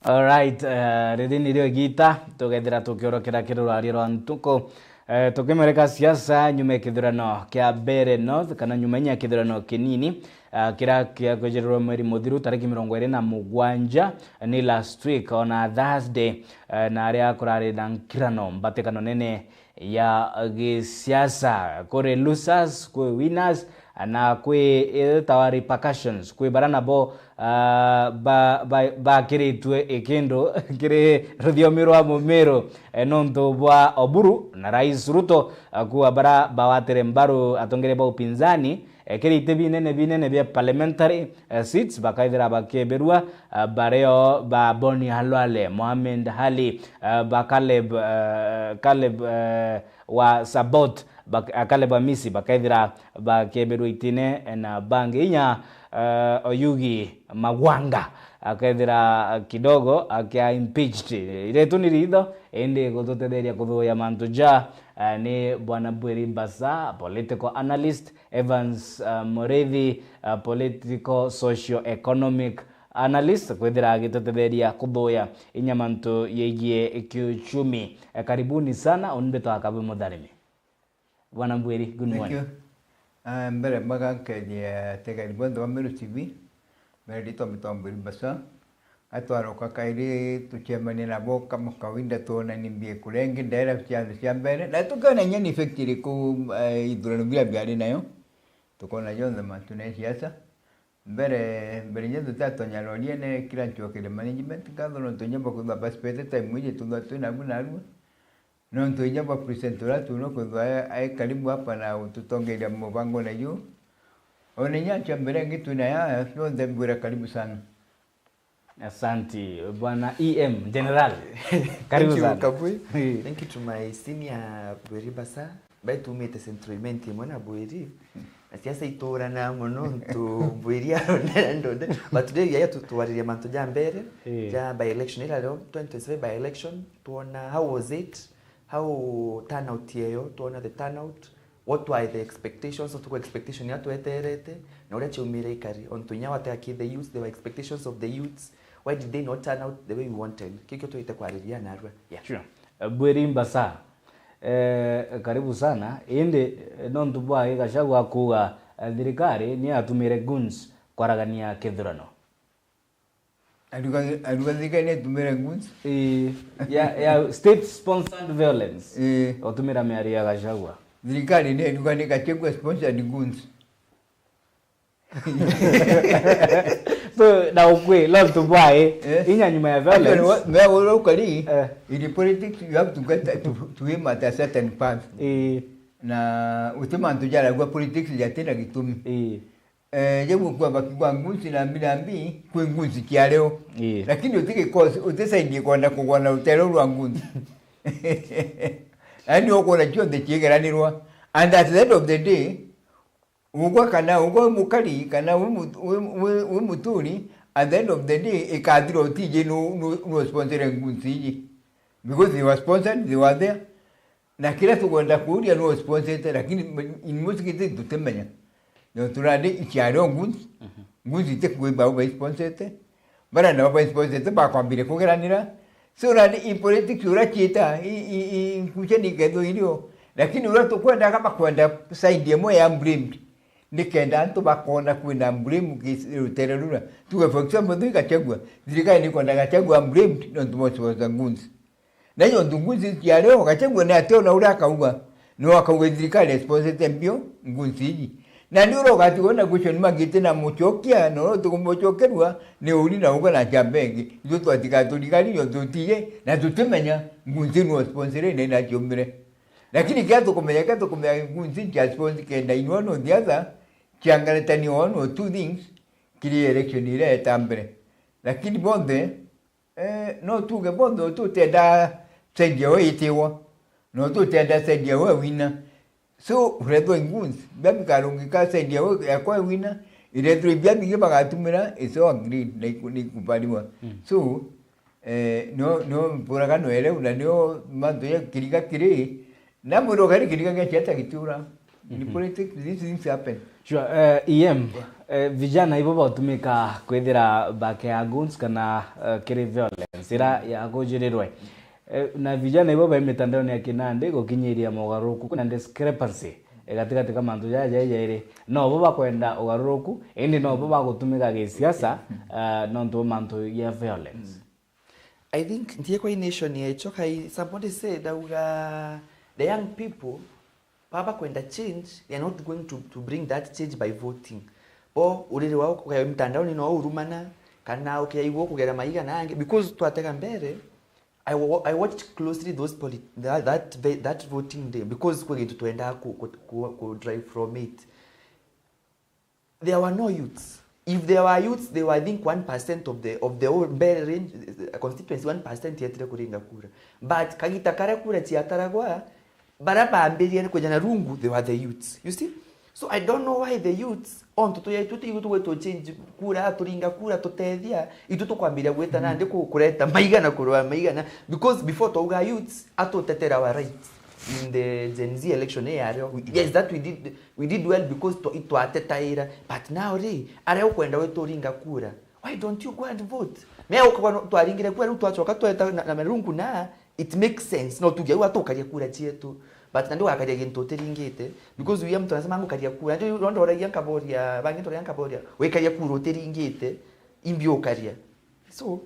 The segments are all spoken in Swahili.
All right, rĩrĩ nĩrĩo gita tũgethera tũkĩorokera kĩrũrario rwa ntuko tũkĩmereka siasa nyuma kĩthurano kĩa mbere north kana nyuma nya kĩthurano kĩnini kĩrĩa kĩakwĩrĩrwo mweri mũthiru tarĩki 27 ni last week on Thursday na arĩa kũrarĩ na nkirano mbatĩkano nene ya gĩsiasa kũrĩ losers kũrĩ winners na kwĩ tawa repercussions kwĩ barana bo ba kiritwe ikindo kire rũthiomi rwa mũmero nonto bwa Oburu na Rais Ruto kuwa bara bawatere mbaru atongere ba upinzani kirite binene bya parliamentary seats bakaithira bakeberwa bareo ba Boni Halwale Mohamed Hali ba Caleb wa Sabot Caleb Amisi bakaithira bakeberwa itine na bange inya Oyugi Magwanga akaithira kidogo akia impeached iretu ni ritho ende gututetheria kuthuya mantuja ni bwana Bweri Mbasa political analyst, Evans Morethi political socio-economic analyst kwithira agitutetheria kuthuya inyamantu yegie kiuchumi. Karibuni sana onbeto akabe mudharimi bwana Bweri, good morning. Thank you. Mbere maganke dia tegaribondo wa Meru Tv merito mitombo Mbasa atwaro kakairi tuchemani na boka mukawinda tona nimbie kulengi ndera cia mbere na tukana nyani factory ku idurano byari nayo tukona yonza matune siasa mbere nyeto tatonya loriene kila chokele management kadro ntonyamba ku baspete time mwije tunatuna bunaru no ntonyamba presentora tuno ku ai karibu hapa na tutongelea mbango na yu onenya chambere ngitu na ya ndio ndembura karibu sana. Asante bwana EM General. Karibu sana. Thank you to my senior Bweri Basa by to meet the centralment mwana Bweri. Asiasa itora na mono to Bweri ndo but today ya tuwariria manto ja mbere ja by election ila leo 2027 by election tuona how was it, how turnout yeyo tuona the turnout, what were the expectations of the expectation ya tueterete na ule chumire ikari on tunya wataki the youth, the expectations of the youths. Why did they not turn out the way we wanted? Kiko to itakwariria narwa. Yeah. Sure. Bweri Mbasa. Karibu sana. Ende nontu bwa igashagwa kuga thirikari ni atumire guns kwaragania kithurano. Aduga thikane tumire guns? Ya state sponsored violence. Otumira miari ya gashagwa. Thirikari ni aduga ni kachegwa sponsored guns. So na ukwe love to buy inya nyuma ya violence me wolo ukali in politics you have to get to aim at a certain path na utema ntujala kwa politics ya tena gitumi jebu kwa bakigwa nguzi na mbilambi kwa nguzi kia leo lakini utike cause utesaidie kwenda kuona utelo rwa nguzi ani okona chio de chigeranirwa and at the end of the day ugwa kana ugwa mukali kana we muturi at the end of the day ikadiro tije no sponsor ngunzi because they were sponsored, they were there na kila tukwenda kuudia no sponsor lakini in most cases tutemenya no turade icharo ngunzi tekwe ba sponsor bara na ba sponsor ba kwambire kugeranira so rade in politics urachita kucheni kedo ilio lakini uratokwenda kama kwenda side yemo ya blamed nikenda ntu bakona kwina blame kitererura tuwe for example ndika chagwa zilika ni kwenda gachagwa blame ndo mmoja ngunzi na hiyo ngunzi ya leo gachagwa na ateo na uraka uga no akawe zilika response tempio ngunzi hii na ndio wakati wona question magite na muchokia no tukumbochokerwa ni uri na uga na chambengi ndio twatika tulikali yo tutiye na tutemenya ngunzi no sponsor ne na chomire lakini kiatu kumenya ngunzi cha sponsor kenda inwano ndiaza kiangaletani ono two things kili election ile tambere lakini bonde no tuge bondo tutenda sejeo itiwa no tutenda sejeo wina so redo ngunzi babi karungi ka sejeo yakwa wina ile tu babi bagatumira iso agree ni kupaliwa so no puragano ele una ndio mando ya kirika kiri na muro gari kirika cheta kitura In politics, these things happen. Sure. Vijana hivyo batumika kwethira bake ya guns kana kiri violence ira ya gojirirwe na vijana hivyo ba mitandao ya kinande gokinyiria mogaruku kuna discrepancy katikati kama ndu jaja ire no bo bakwenda ogaruku indi no bo bagutumika gisiasa no ndo mantu ya violence. I think ndiye kwa nation yecho kai somebody said that the young people baba kwenda change, they are not going to bring that change by voting. O uriri wao kwa mtandao ni no urumana kana ukiyaiwo kugera maiga nange because twateka mbere I watched closely those that voting day because we're going to twenda ku drive from it. There were no youths. If there were youths, they were I think 1% of the whole Mbere range constituency, 1% yetre kuringa kura. But kagita kara kura chiataragwa baraba ambeli kwenye na rungu, they were the youths. You see? So I don't know why the youths on to to change kura turinga kura tutethia itutu kwambiria gweta nande kureta maiga na kurwa maiga na because before to youths atotetera our rights in the Gen Z election yes that we did well because it atetaira but now are kwenda wetu ringa kura. Why don't you go and vote? Me ukwa twaringire kura twachoka tweta na merungu na it makes sense no tujya watokaria kura chietu. But ndio wakaja gento teringete because we am tunasema ngo karia kura ndio rondo ora yankaboria bangito yankaboria we karia kura teringete imbio karia. So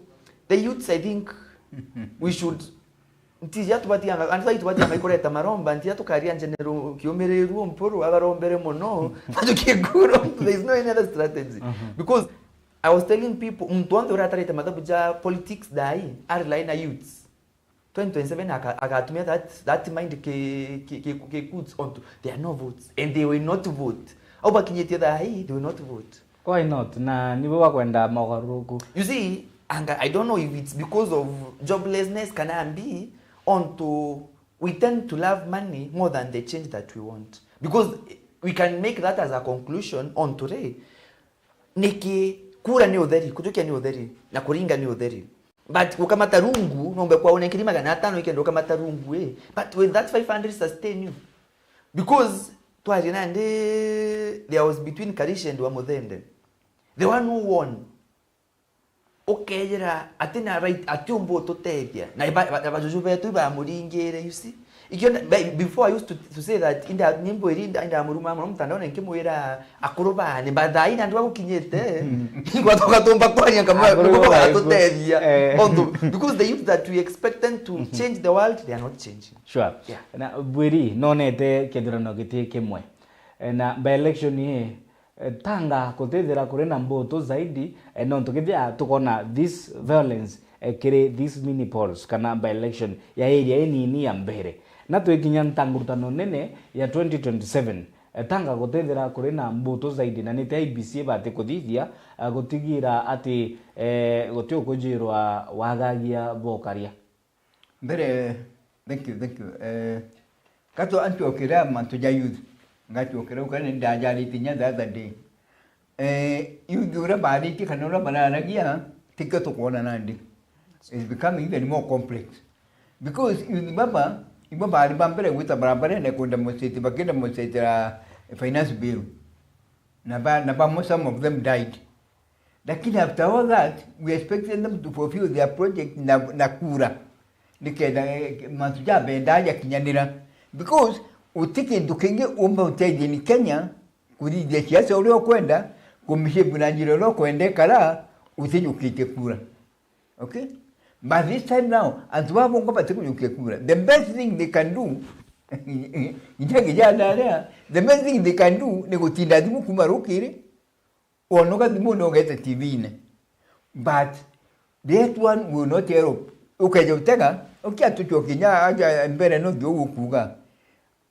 the youths I think we should ntija tubatianga anza tubatianga ikoreta maromba ntija tukaria general kiomereru mporo abarombere mono batukiguro. There is no any other strategy because I was telling people mtuanze ora tarete madabuja politics dai are line na youths 2027 akatumia that mind ke goods onto there are no votes and they will not vote au bakinyetia dai they will not vote. Why not? Na nibo bakwenda mogaruku. You see, and I don't know if it's because of joblessness can be onto we tend to love money more than the change that we want because we can make that as a conclusion on today. Niki kura ni udheri kutukia ni udheri na kuringa ni udheri. But ukamata rungu nombe kwa unekiri magana 5 weekend ukamata rungu but will that 500 sustain you? Because twari nande there was between Karish and Wamudhende the one who won okay jera atina right atumbo totedia na bajuju betu ba muringere. You see before I used to say that in the nyimbo irinda inda muruma mtandao nkimwira akurubane badai na ndwa kukinyete ngwatoka tomba kwanya kama totedia because the youth that we expect them to change the world they are not changing. Sure. Yeah. Na bwiri nonete kedurano giti kimwe na by election ye tanga kutethera kuri na mboto zaidi no tukithia tukona this violence kire this mini polls kana by election ya area nini ya mbere na twekinya ntangurutano nene ya 2027 tanga gutethera kuri na mboto zaidi na nite IBC bate kuthithia gutigira ati gutio kujirwa wagagia bokaria mbere. Thank you kato antu okira mantu ja youth ngati okira ukane ndajali tinya the other day youth ura bari ti kanora bararagia tikato kuona nandi is becoming even more complex because youth baba bari bambere wita barabara ne kunda moseti bakenda moseti finance bill na ba some of them died. Lakini after all that we expected them to fulfill their project na kura nikenda matuja bendaja kinyanira because utike ndukenge umba utaje ni Kenya kuri dia siasa ulio kwenda kumishe bunajiro lo kwende kala utinyukite kura. Okay, but this time now azwa bongo batinyukite kura. The best thing they can do the best thing they can do ni kutinda dimu kumarukire onoga dimu no get TV ne but that one will not help. Ukaje utega ukiatuchokinya aja mbere no dio ukuga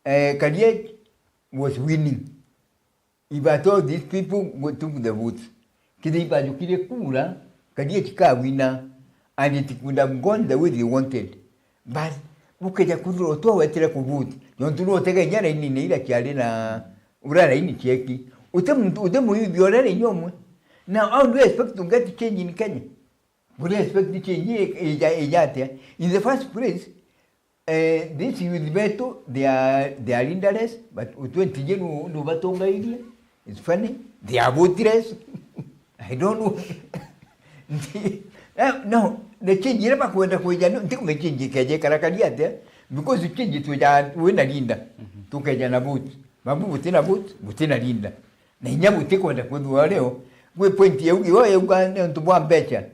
Kadiet was winning. If I told these people who took the votes, Kidiba Yukide Kura, Kadiet ka winner, and it would have gone the way they wanted. But Ukaja Kudro to a telecovote, don't know take a yard in Nila Kialina, Ura in Cheki, Udemu, you already know. Now, how do you expect to get change in Kenya? Would you expect to change in the first place? this youth betu, they are leaderless, but utwentije no batonga idia. It's funny. They are voteless. I don't know. No, the change never kwenda kuja no ntiko mechange keje karakaliate because you change to ya wena linda. Tukeja na boot. Babu butina boot, butina linda. Na nyabu kwenda kwenda leo. Gwe point ya ugi wa uganda ntubwa mbecha.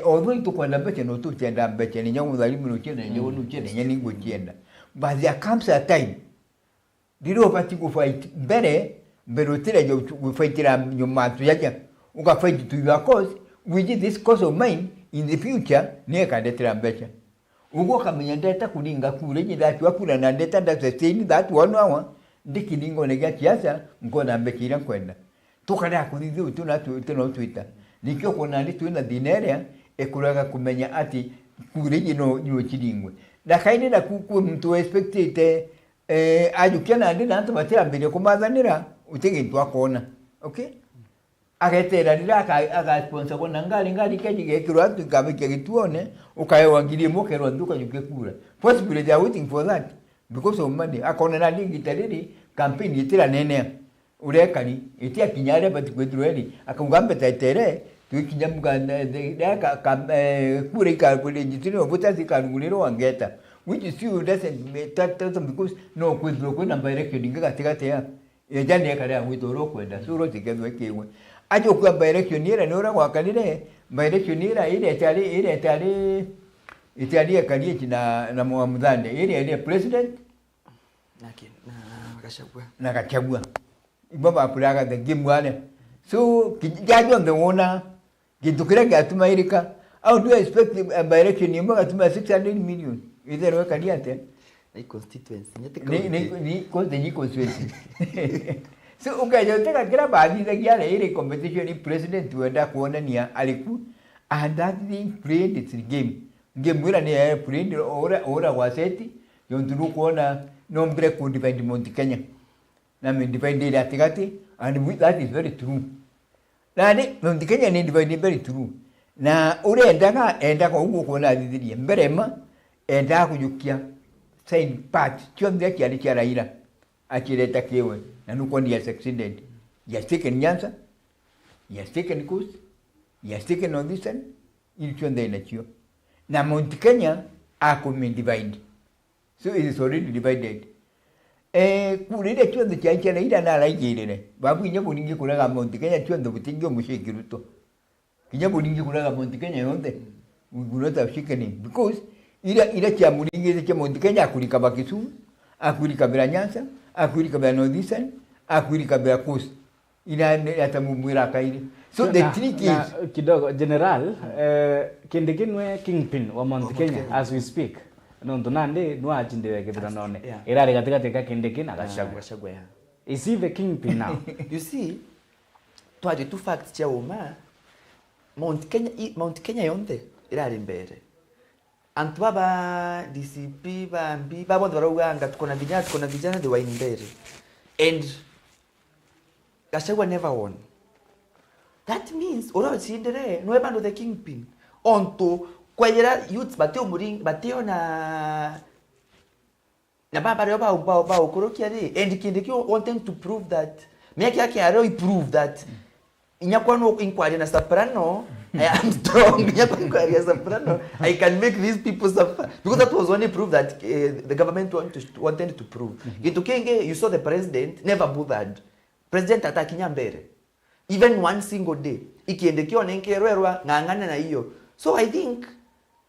Although tukwenda mbecha no tutenda mbecha ni nyamu dhalimu no chenda nyamu no chenda nyani ngo chenda. But there comes a time. Dilo pati ku fight bere berotira jo ku fightira nyuma tu yake. Uka fight to your cause. Which is this cause of mine in the future niye kandetera mbecha. Ugo kamenya ndeta kulinga kule nyida twakula na ndeta sustain that 1 hour ndikilingo nega kiasa ngona mbekira kwenda. Tukada kulizo tuna Twitter. Nikyo kona ndi tuna dineria ekuraga kumenya ati kule nyino chilingwe. Da kaine da ku mtu expectate ajukiana ndi nanto batera mbere kumazanira utege twakona. Okay? Agetera ndira aga sponsor kona ngali keje kirwa tukabike gituone ukayewangirie mokero nduka yuke kura. Possibly they are waiting for that because of money. Akona na dingi tariri campaign yitira nene urekani itia kinyare batikwetreli akungambe taitere tukinyamga kura ikabule jitino butazi kanunguliro wangeta which is you doesn't because no kwendro kwenda direction inga katikate ya ejani yakale witoro kwenda suro tikezwe kewe ajo kwa direction ira nora wakalire direction ira ile Italia kaliye na muamudhane ile president na kachagua ibaba apuraga the game wale so kijajo ndona kitukira gatuma irika how do you expect a direction yimba gatuma 600 million either we kaliate ni constituency ni constituency so ukaja utaka kila baadhi za yale ile competition president wenda kuona ni aliku and that thing played its game wala ni played ora waseti yonduru kuona nombre ku divide Mount Kenya na me divide ile atigati and that is very true nani Mount Kenya ni divide very true na ure enda kwa huko kuona dhidi mberema enda kujukia sign part chonde kiali cha Raila akileta kewe na nuko ni succeeded ya taken Nyanza ya taken Coast ya taken Northeastern ili chonde inachio na Mount Kenya ako divide so it is already divided kulile chonde cha Raila na Raila babu nyabo ningi kulaga Mount Kenya chonde butingo mushikiruto kinyabo ningi kulaga Mount Kenya yonde ugurota shikeni because ila cha mulingi cha Mount Kenya akulika Bakisumu akulika bila Nyanza akulika bila Northeastern akulika bila Coast ina atamumwira kaili so the trick is kidogo general kindikinwe kingpin wa Mount Kenya as we speak no ndonande no ajinde kebira none irari katika kindikin agashagwa is he the kingpin now you see twari two facts cha uma Mount Kenya yonde irari mbere antu baba DCP bambi babo baruganga tukona vijana they were in mbere and Gachagua never won. That means ora sindere no ebando the kingpin onto kwayera youths bateo na baba reba ba okorokia ri and kindikyo wanting to prove that make yake aro prove that inyakwano inquiry na soprano I am strong inyakwano na soprano I can make these people suffer because that was only proof that the government wanted to prove. Gitukenge you saw the president never bothered. President atakinya mbere even one single day ikiendekio nenkerwerwa ngangana na hiyo so I think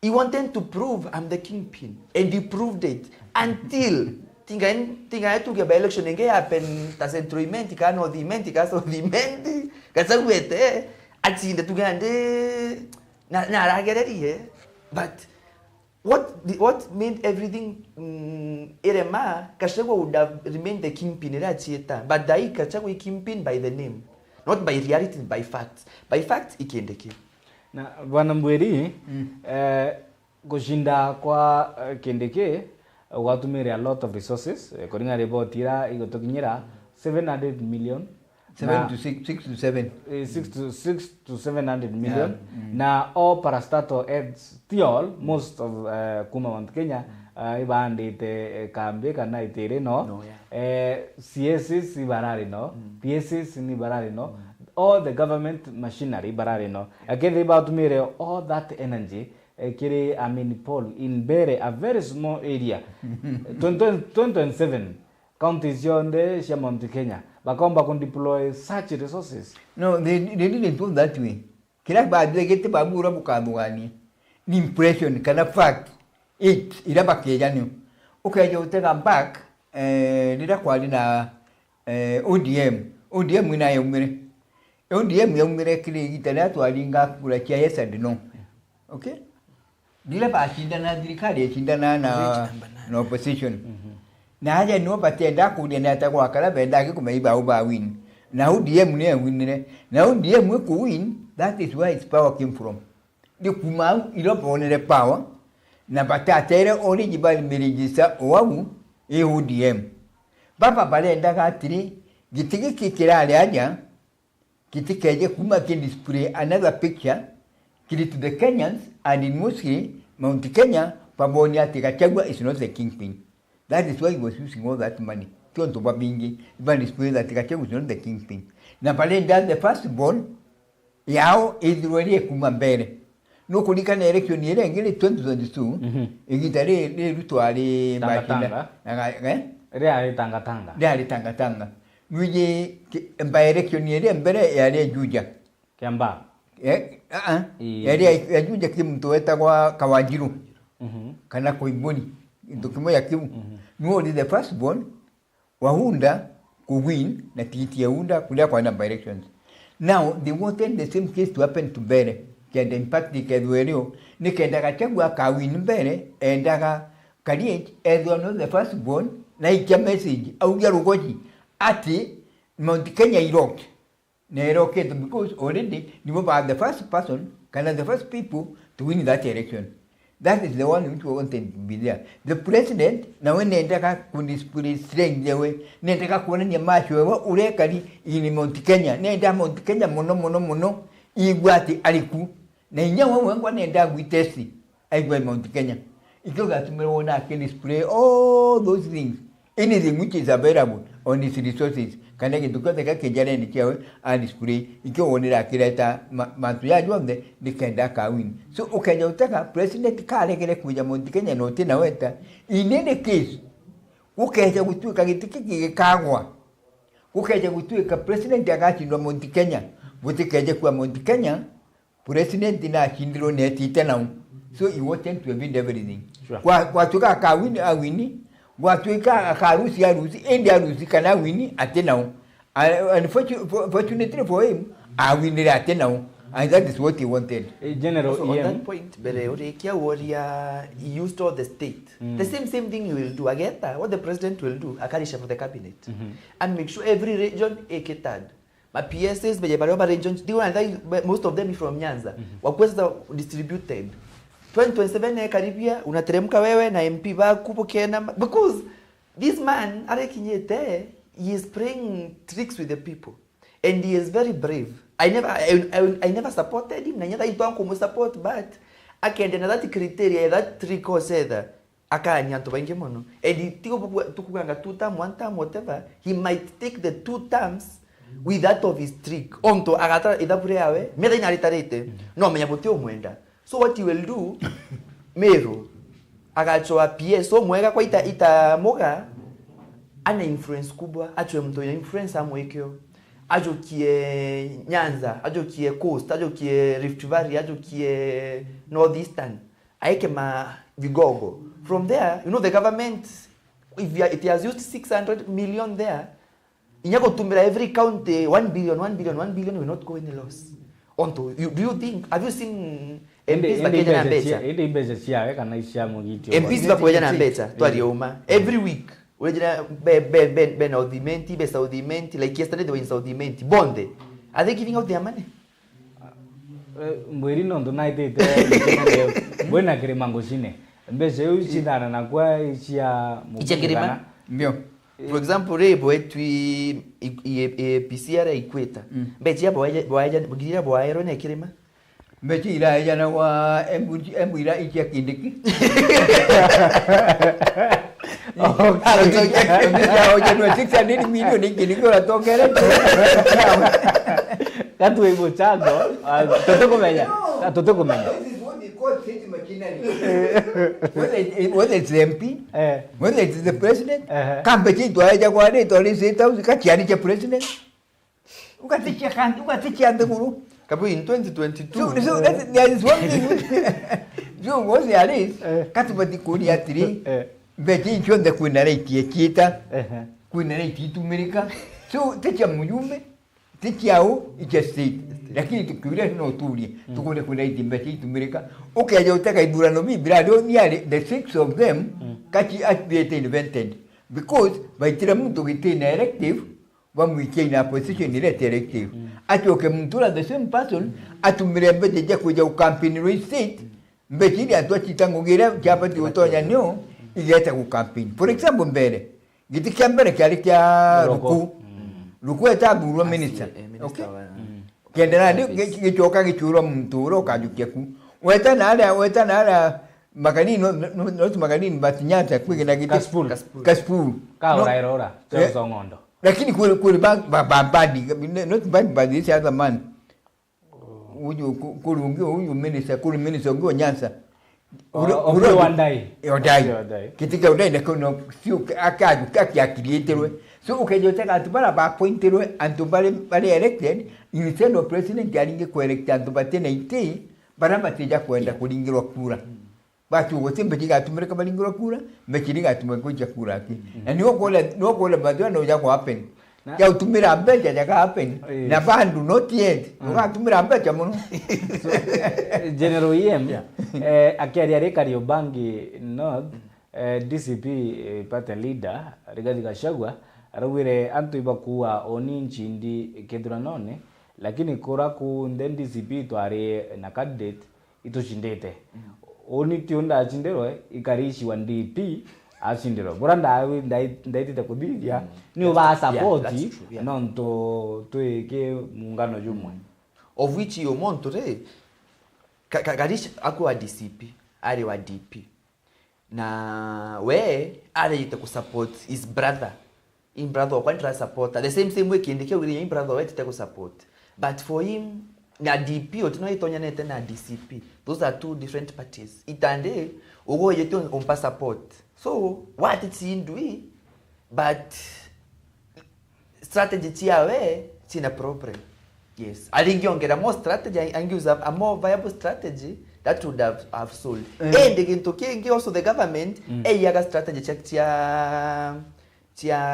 he wanted to prove I'm the kingpin and he proved it until tinga tuge by election nge happen tasentroiment kano the imenti kaso the imenti kasagwete atinde tugande na ragererie but what made everything Irema Gachagua would have remained the kingpin but Dai Gachagua kingpin by the name not by reality by facts ikiendeke na bwana Mbweri kushinda kwa Kindiki watumire a lot of resources kuringa report ira igotokinyira 700 million 6 to 700 million na all parastatal heads still most of kuma Mount Kenya ibandite kambi kana itire no CSs ibarari no PSs ni barari no all the government machinery barari no again about mere all that energy kiri Paul in Bere a very small area 2027 counties yonde sha Mount Kenya bakomba kun deploy such resources. No, they didn't do that way. Kila baadhi gete babura bukadwani ni impression kana fact it iraba kejani ukaje uteka back nida kwali na ODM ina yumire ODM yumire kile gitana twalinga kula kia yesa dino okay dile ba shindana dirikali shindana na opposition na haja no batenda kudena atakwa kala benda kumeiba uba win na ODM ne winire na ODM ku win. That is where its power came from. The Kumau, the power, Nabatatera original Mirigisa Oamu, EUDM. Papa Balenda Gatri, Gitiki Kiraliaja, Kitikaja Kuma can display another picture, Kiri to the Kenyans, and in mostly Mount Kenya, Pabonia Tikachagua is not the kingpin. That is why he was using all that money. Tonto Babingi, even display that Tikachagua was not the kingpin. Napalenda, the first born. Yao idruerie kumambere no kulika na election yele ngile 2022 igitare le rutwale bakina re tanga muje mba election yele mbere yale juja Kiamba yale ya juja kimtoeta kwa Kawajiru kana koiboni ndokimo ya kimu no the first born wahunda kuwin na titi ya unda kulia kwa number elections. Now, they wanted the same case to happen to Bere. Kenda impact ikeduelio. Ni kenda kachagua kawin Bere. Endaga kariech. Edwano the first born. Na ikia message. Augia rugoji. Ati Mount Kenya iroked. Na iroked because already you are the first person. Kana the first people to win that election. That is the one which we wanted to be there. The president, na wene endaka kundisipuri strength yewe, nendaka kuwana nyamacho yewe, urekari ini Mount Kenya, nenda Mount Kenya mono, igwati aliku, na inyawa wengwa nenda witesi, aigwa Mount Kenya. Ikoga tumeona kundisipuri all those things, anything which is available on these resources, kaneke tukoteka kejane ni kiawe, display, ikiwa wonera kireta mantu ya juamde, nikenda kawin. So, ukenya utaka, president kare kile kuja Mount Kenya no tina weta, in any case, ukeja kutuika kitiki kagwa, ukeja kutuika president ya gachi no Mount Kenya, keja kwa Mount Kenya, president na chindiro neti tena. So, you wanted to evade everything. Sure. Kwa tuka kawini awini, watuika akarusi endi arusi kana wini atenao. Unfortunately for him, I win it atenao. And that is what he wanted. General, on that point, he used all the state. The same thing you will do. Again, what the president will do, akarisha for the cabinet. And make sure every region eketad. My PSS, regions, most of them is from Nyanza. Wakweza distributed. 2027 karibia unateremka wewe na MP bakupo kena because this man Arekinyete, he is playing tricks with the people and he is very brave. I never supported him, na nyata ito support, but akenda that criteria that trick or said akanya to bange mono and tukuganga 2 term 1 term whatever, he might take the 2 terms with that of his trick onto agata idapure awe meda inaritarete no menyabotio mwenda. So what you will do, Meru, agachoa PS, so mwega kwa ita moga, ana influence kubwa, achwe mto ina influence amwekyo, ajo kie Nyanza, ajo kie Coast, ajo kie Rift Valley, ajo kie Northeastern, aeke ma vigogo. From there, you know the government, if it has used 600 million there, inyako tumira every county 1 billion will not go any loss. Onto, do you think, have you seen MPs bakeja na mbecha? Ende imbecha siya kana isha mugitio. MPs bakeja na mbecha twali uma every week. Wejina ben audimenti, best audimenti, like yesterday they were in audimenti. Bonde. Are they giving out their money? Mweri no donaite buena krimango shine. Mbecha ushindana na kwa isha mugitana. Ndio. For example, rebo etwi PCR ikweta. Mbecha boaja bugira boaero na kirema. mbechira jana wa embu ira ikia kindiki Oje milioni kindiki la tokere katu ibo chango toto kumenya whether it's the MP, whether it's the president, kambechi twaja kwa ni toli sita ukachiani cha president. Ukatichia ndeguru. Kabu in 2022. So there is one thing. So was there is katubati kuri ya 3. Bechi chonde kuinare kita. Kuinare kitu Amerika. So techa mjumbe. Tikiao icha state. Lakini tukiulia no tuli tukone kuna itimbechi tumirika okay ya utaka idurano mi brado niare the 6 of them kachi atbiete invented because by tira mtu kitina elective wamwike na position ile elective atoke mtu the same person atumirembe deja kuja ukampini receipt mbechini atwachitango gira chapa tiotonya nyo igeta ku campaign for example mbere gitika mbere kyali kya ruku etabu minister okay kendera gichoka gichuro mturo kajukia ku weta nala magani no magani batinyata kwigena giti kaspul kaora erora tso ngondo lakini kule badi not bad this other man uju kulungi minister kule minister ngo nyansa uro wandai kitika udai na kono sio akaju kakiakirieterwe so ukejoteka atubara ba pointerwe antubale elected instead of president yalinge kuelect antubate na ite baramba teja kwenda kulingirwa kura batu wote mbekiga atumreka balingirwa kura mbekiga atumekuja kura ki na niwo kola badwa no ja ko happen ya utumira ambeja ja ka happen na bandu not yet ukatumira ambeja muno General EM akiaria rekario bangi North DCP party leader Rigathi Gachagua arugire antu ibakuwa oni nchindi kedranone lakini kura ku DCP twari na candidate itushindete oni tiunda achinderwe ikarishi wa DP achinderwe buranda ndaitite kuthithia ni uba support nonto twike muungano jumwe of which you monto re karishi akuwa DCP ari wa DP na we ari yite ku support his brother in brother kwa try support the same way kindike with in brother we tite ku support but for him na DP otino itonya nete na DCP those are two different parties itande ugo yeto on support so what it's in do but strategy tiawe tina problem yes alingiongera more strategy angiuza a more viable strategy that would have sold and again to king also the government yaga strategy check tia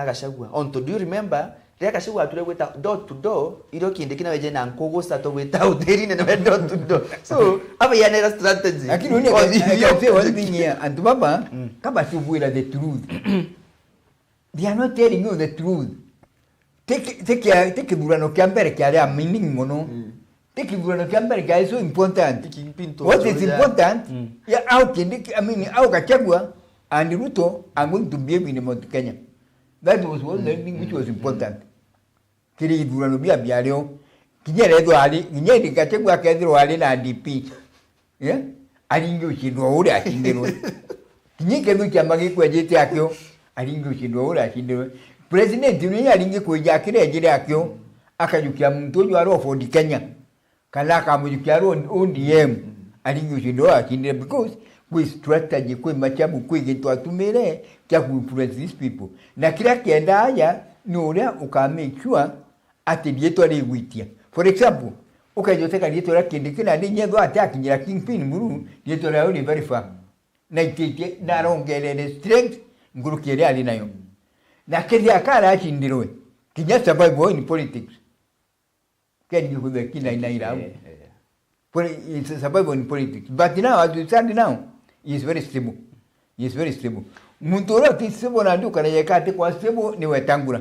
Gachagua on to do you remember Ria Gachagua atule weta door to door iro kinde kina weje na nkogo sato weta uderi na door to door so aba yana strategy lakini uni akase one thing here and baba kama tubuira the truth they are not telling you the truth take burano kiambere kya meaning mono take burano kiambere kya so important what is important ya au kinde I mean au Gachagua and Ruto are going to behave in Mount Kenya. That was one thing which was important. Kiri burano bia leo kinyere do ali kinyere Gachagua kedro ali na DP yeah alingo chindwa ule achindero kinyike ndo chamagi kwejete akyo alingo chindwa ule achindero president ni alinge kweja kire ejire akyo akajukia mtojo aro for Kenya kala kamujukia aro ODM alingo chindwa achindero because we strategy kwe machabu kwe gitu atumere kya ku influence these people na kila kienda haya nura ukamechua ati dieto ali witia for example ukajoteka dieto la kindikina ndi nyedo attack nyira kingpin muru dieto la uli very far na itete na rongele strength nguru kile ali nayo na kile akara achindirwe kinya survive in politics kedi kuwe kina inaira for it's survive in politics but now as you stand now he is very stable. He is very stable. Mutoro tisebo na nduka na yekate kwa stable ni wetangura.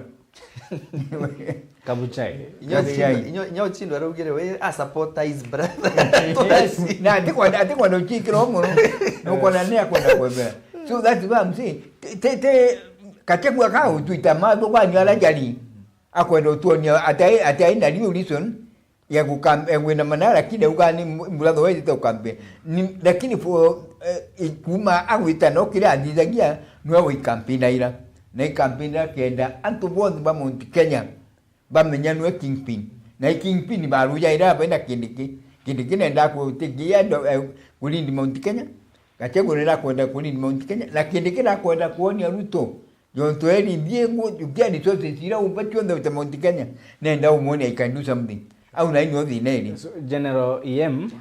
Kabuchai. Inyo chindo arugire we a supporter his brother. Na atikwa no chikiro mo no kona ne akwenda kwebera. So that's what I'm saying. Te kategwa ka utuita mado kwa nyala jali. Akwenda utuonya atai na new reason ya kukambe manara lakini ugani mulatho wewe to kambe lakini for kuma agwita no kira ndithagia no we campaign ira na campaign kenda antu both ba Mount Kenya ba menyanwe kingpin na kingpin ba ruja ira benda kindiki nenda ku tigia kulindi Mount Kenya kachego nenda kwenda kulindi Mount Kenya na kindiki na kwenda kuonia Ruto jonto eri ndiengo ukiani sote sira upatio ndo Mount Kenya nenda umuone I can do something au na inyo thineri General EM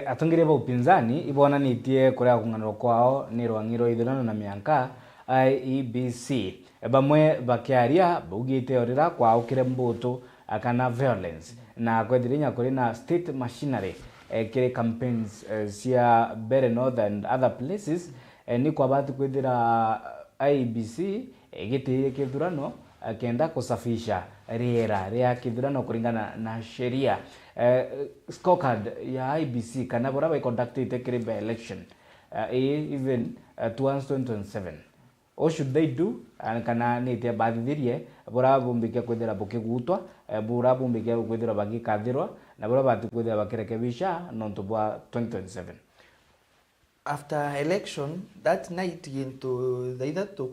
atongire ba upinzani ibona nitie kuria kunganiro kwao ni rwangiro ithurano na mianka IEBC bamwe bakiaria bugite orira kwao kire mbuto akana violence na kwethirinya kuri na state machinery kire campaigns cia Bere North and other places ni kwa batu kwethira IEBC igitire kithurano kenda kusafisha riera ria kithurano kuringana na sheria scorecard ya IEBC kana bora by conducted kire by election even towards 2027 what should they do kana nitia bathithirie bora bumbike kwethira bukigutwa bora bumbike kwethira bagikathirwa na bora batu kwethira bakirekebisha nonto bwa 2027 after election that night into the either to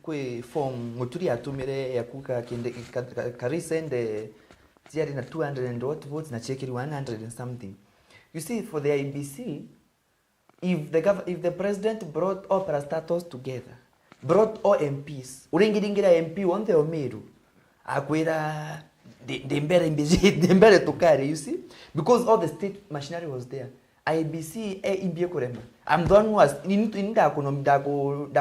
kwe form muturi atumire ya kuka kinde karisende tiari na 200 and what votes na chekiri 100 and something. You see, for the IBC, if the president brought all parastatals together, brought all MPs, uringiringira MP wonte o Meru akwira dembere tukare, you see, because all the state machinery was there. IBC imbie kurema. I'm the one who was inda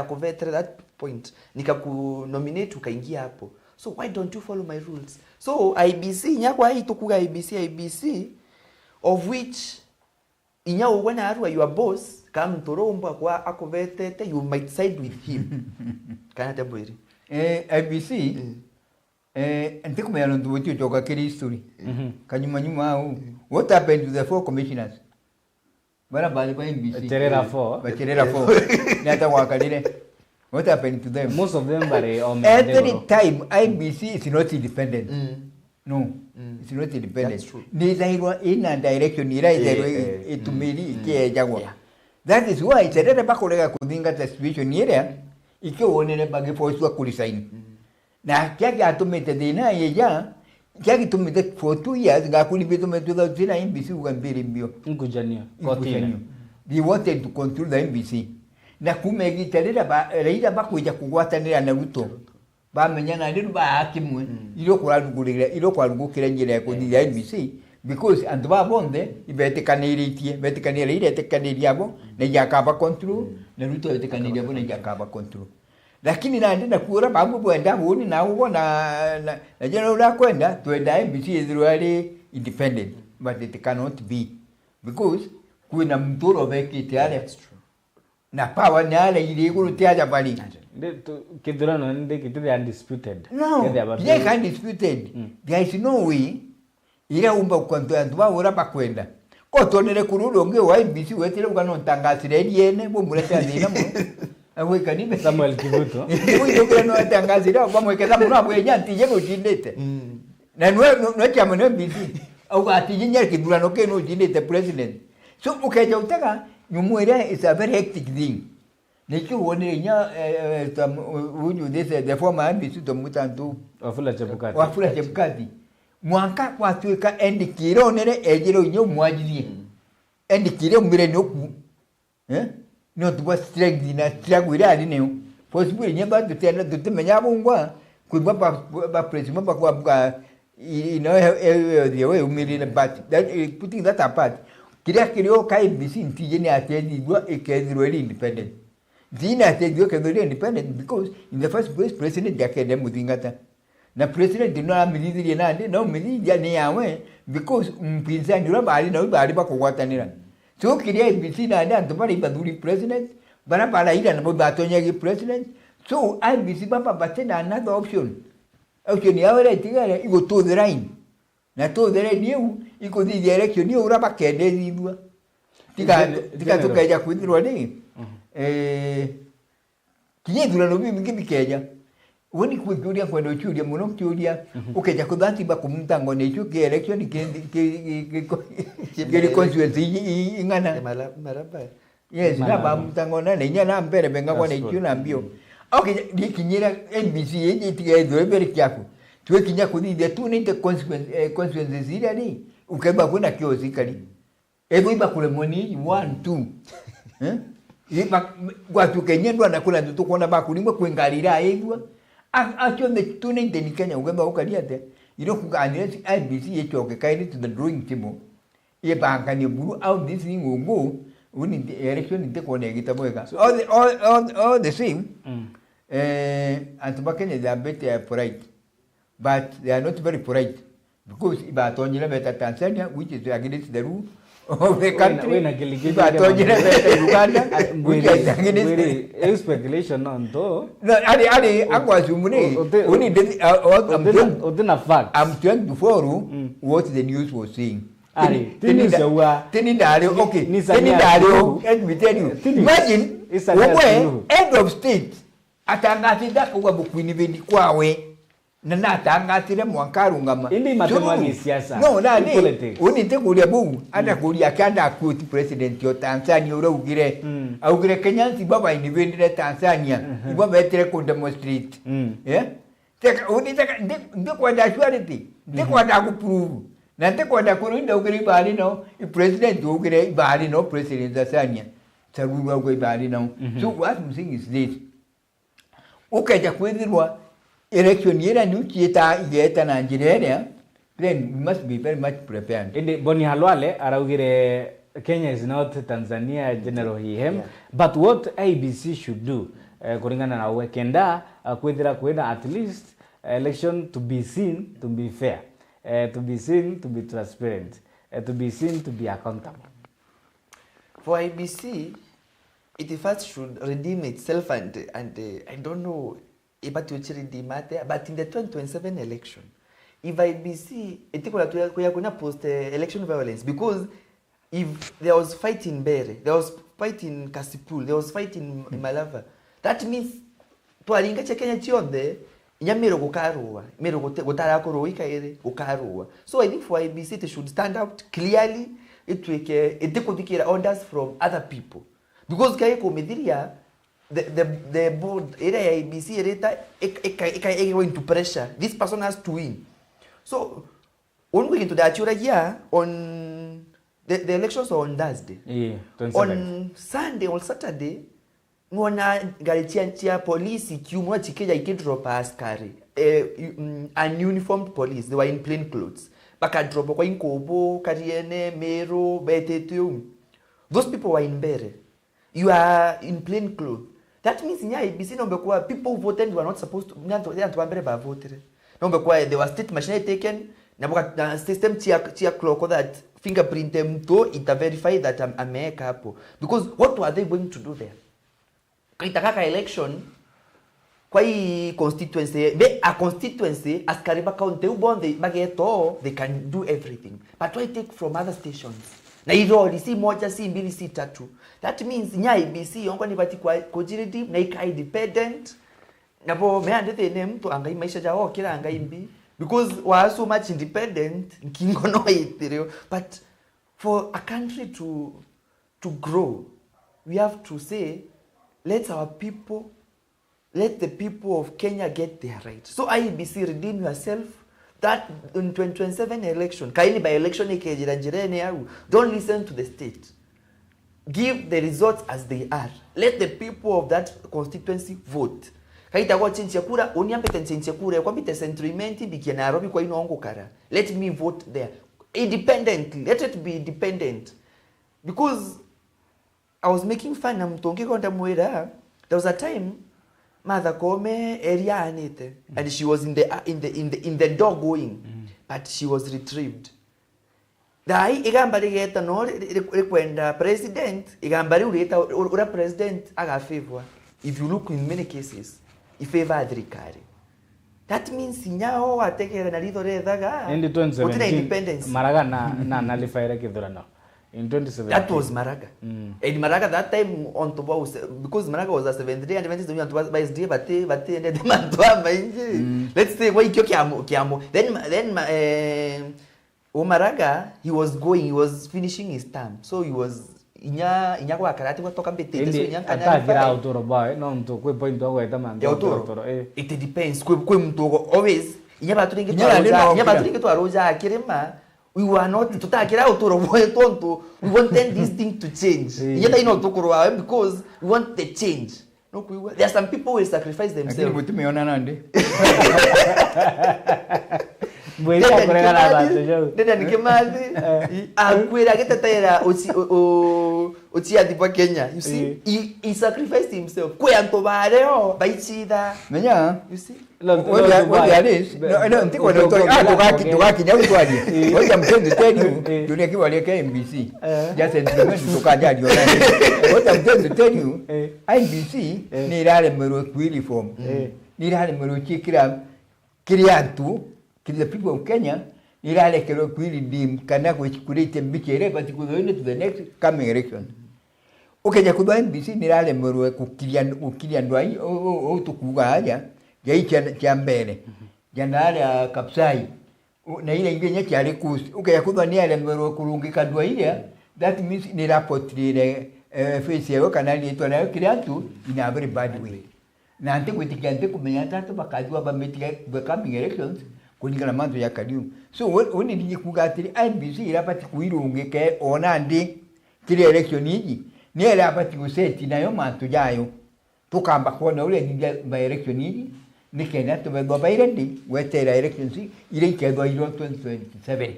ku vetere that point. Nika ku nominate ukaingia hapo. So why don't you follow my rules? So IBC nyakwa hii tukuga IBC of which inyao when arua your boss kama mtoromba kwa akovetete you might side with him. Kana tabwiri. IBC ntikumenya ndo wotio joka kiri history. Kanyuma au what happened to the four commissioners? Bara bali kwa IBC. Cherera 4. Cherera 4. Ni hata wakalile. What happened to them? Most of them are on every time IBC is not independent. No, it's not independent. That's true. Neither in a direction, neither to me, that is why it's a little back kudinga the situation here. Ike one bagi force wa kulisaini. Na kiaki atumete dina yeja. Kiaki tumete for 2 years. Ngakuli beto metuda zina IBC ugambiri mbio. Nkujania. They wanted to control the IBC. Na kumegitarira ba reida bakuja kugwatanira na Ruto bamenyana ndiru ba hakimwe iro kwarugukira njira ya kuthi ya IBC because and ba bonde ibetekaniritie iretekaniria abo na yakaba control na Ruto ibetekaniria abo na yakaba control lakini na ndenda kuora babu bwenda buni na ugo na general la kwenda twenda IBC is really independent but it cannot be because kuna mtoro bekite ale na power ni ale ile kurutia bali kidurano ndi kitire undisputed no they can disputed there is no way ile umba kwanto andwa ora bakwenda ko tonere kurudo nge wa IBC wetire ukano tangasire yene bo murete andina mu awe kanibe Samuel Kivuto uyo kweno tangasire kwa mwekeza mu abo yanti je utindete na no chama no IBC au ati nyer kidurano ke no utindete president so ukeja utaka nyumwere is a very hectic thing. Niki wone nya uju the former IBC to mutantu Wafula Chebukati mwanka kwatuika endikire onere ejero nyo mwajirie endikire mbere nyoku no tuwa strength na struggle ali ne possible nyamba tutenda tutemenya bungwa kuba ba president ba kwa the way umiri but that putting that apart kile kai IBC ntije ni atendwa ikeziro independent dina atendwa keziro independent because in the first place president yakende mudingata na president dino amilidiri nande no milidi ni yawe because mpinzani ro bali na bali bakugwatanira so kile IBC na ndio bali baduri president bana ila na batonyagi president so IBC baba batena another option yawe tigara igo to the line na to the line iko di election ni ura bakende zidwa tika tukaja kudirwa ni kinye dura no bimi keja Woni kujulia kwenda uchulia muno kujulia ukeja kudhanti ba kumtango ne chuke election ke constituency ingana maraba. Yes, na ba mtango na nya na mbere benga kwa ne chuna mbio. Okay, dikinyira NBC yenye tiga very careful. Tuwe kinya kudide tu nite consequences zile ni ukeba kuna kiozi kali. Ebu iba kule moni 1 2. Iba watu Kenya ndo anakula ndio tuko na bakulimwe kwengalira edwa. Acho ne tu nite ni Kenya ukeba ukaliate. Iro kuganira NBC yechoke kaini to the drawing table. Ye banka ni buru out this thing go. Uni election nite kone gitabweka. All the same. Antubakenya they are better polite, but they are not very polite because Ibatonyela better Tanzania, which is against the rule of the country. Ibatonyela better Uganda, which is against the speculation on though. No, Ali, Akwazumune. Only fact. I'm trying to follow what the news was saying. Okay. Let me tell you. Imagine, head of state. Atangatida kwa bukwiniveni kwawe na natangatira mwankarungama indi matemani siasa no unite kulia bu ata kulia kanda quote president yo Tanzania urugire augire Kenyansi baba indivendire Tanzania baba etere ko demonstrate teka unite ndiko da surety ndiko da ku prove na ndiko da kurinda ugire bali no president ugire bali no president Tanzania taruwa ugire bali no so what I'm saying is this. Ukaja kwithirwa election yera ni ukieta igeta na Nigeria, then we must be very much prepared. Indi Boni Halwale araugire Kenya is not Tanzania general hihem, but what ABC should do kuringana na wekenda kwithira kwenda at least election to be seen to be fair, to be seen to be transparent, to be seen to be accountable. For IBC, it first should redeem itself and I don't know about which redeem it, but in the 2027 election, if IBC it post election violence, because if there was fight in Bere, there was fight in Kasipul, there was fight in Malava, that means to alinga Kenya chionde nyamiro gukarua miro gutara kuruika ere gukarua. So I think for IBC it should stand out clearly, it could orders from other people. Because kaya komediria the board area IBC area going to pressure this person has to win. So when we get to the actual year on the elections are on Thursday. Yeah, on Sunday or Saturday ngona galitia police kiumwa chikeja ikidrop askari ununiformed police, they were in plain clothes bakadrop kwa inkobo kariene Meru betetu. Those people were in Bere. You are in plain clothes. That means in IBC people voted were not supposed to vote. There was state machinery taken. Na system tia clock that fingerprint them to it verify that I'm a capo. Because what were they going to do there? Kaitaka election kwa constituency a constituency as Kariba County they can do everything. But why take from other stations? Na hizo si moja si mbili si tatu. That means nya IBC yongo ni bati kwa kujiridi na ika independent. Na bo meandete ne mtu angai maisha jao kila angai mbi because we are so much independent kingono itereo. But for a country to grow, we have to say let the people of Kenya get their rights. So IBC redeem yourself. That in 2027 election, kaini by election don't listen to the state. Give the results as they are. Let the people of that constituency vote. Kaita kwa chinchi kura, oniampete chinchi kura, kwa bite sentimenti biki Nairobi kwa ino kara. Let me vote there. Independently. Let it be independent. Because I was making fun na mtonge konda mwera. There was a time Mother Kome area anite, and she was in the door going, but she was retrieved. Dai igambari geta no rekwenda president igambari ureta ura president aga favor. If you look in many cases, he favor adrikari. That means nyao atekera na lido redaga. Indi 2017 maraga na nalifaira kidurano. in 2017. That was Maraga. And Maraga that time on to was because Maraga was a 73 and 20 on to by SDA bate and the man to let's say why kiamo. Then Maraga he was finishing his term. So he was inya kwa karate kwa toka mbete so inya kana atagira autoro boy no mtu kwe point wa eta man autoro it depends kwe mtu always inya baturinge to aroja akirema we were not tutakira autoro boy tonto we wanted this thing to change inya ino tokurwa because we want the change no there are some people who sacrifice themselves lakini tumeona nande mwezi akorega na bato jo nenda nikemazi akwera getetera oti adipa Kenya you see he sacrificed himself kwe antobareo baichida menya you see what is no ntiko ndo tukakinya utwaje ngoja mtende tell dunia kiwali ka MBC just entertainment tukaja ndio ngoja mtende tell MBC ni rale mero kwili form ni rale mero chikira kiriantu the people of Kenya nirale kero kwili dim kana kuchikurite mbichere but kuzoine to the next coming election ukeja kudwa NBC nirale mero kukilia ndwai o tukuga haja jaicha cha mbele janale kapsai na ile ingine cyari kusi ukeja kudwa nirale mero kurungika ndwai that means ni report ile face yao kanali yetu nayo kiliatu in a very bad way na ante kwetikante kumenya tatu bakajwa bametika coming elections kunikana manzo ya kadiu so woni ndije kugatiri NBC irapati kuirungike ona ndi kile election yiji ni irapati kuseti nayo manzo jayo tukamba kuona ule ndije ba election yiji nikenda tubego bairandi wetera elections ile kedwa ilo 2027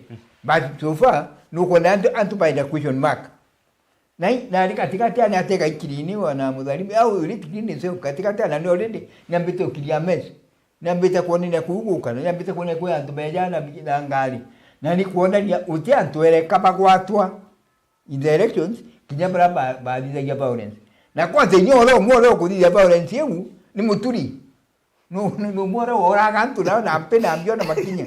but so far nuko nandu baida question mark na katikati anateka ikilini wana mudhalimu au ile kilini sio katikati ana already nyambite ukilia mess nyambite kuonina kuuguka nyambite kuona kwa antu bejana na ngali na ni kuona ni uti antuere kapa kwatwa in the elections kinyabra baadhi ya violence na kwanza nyoro mworo kudija violence yeu ni muturi no mworo ora kantu na mpena ambio na makinya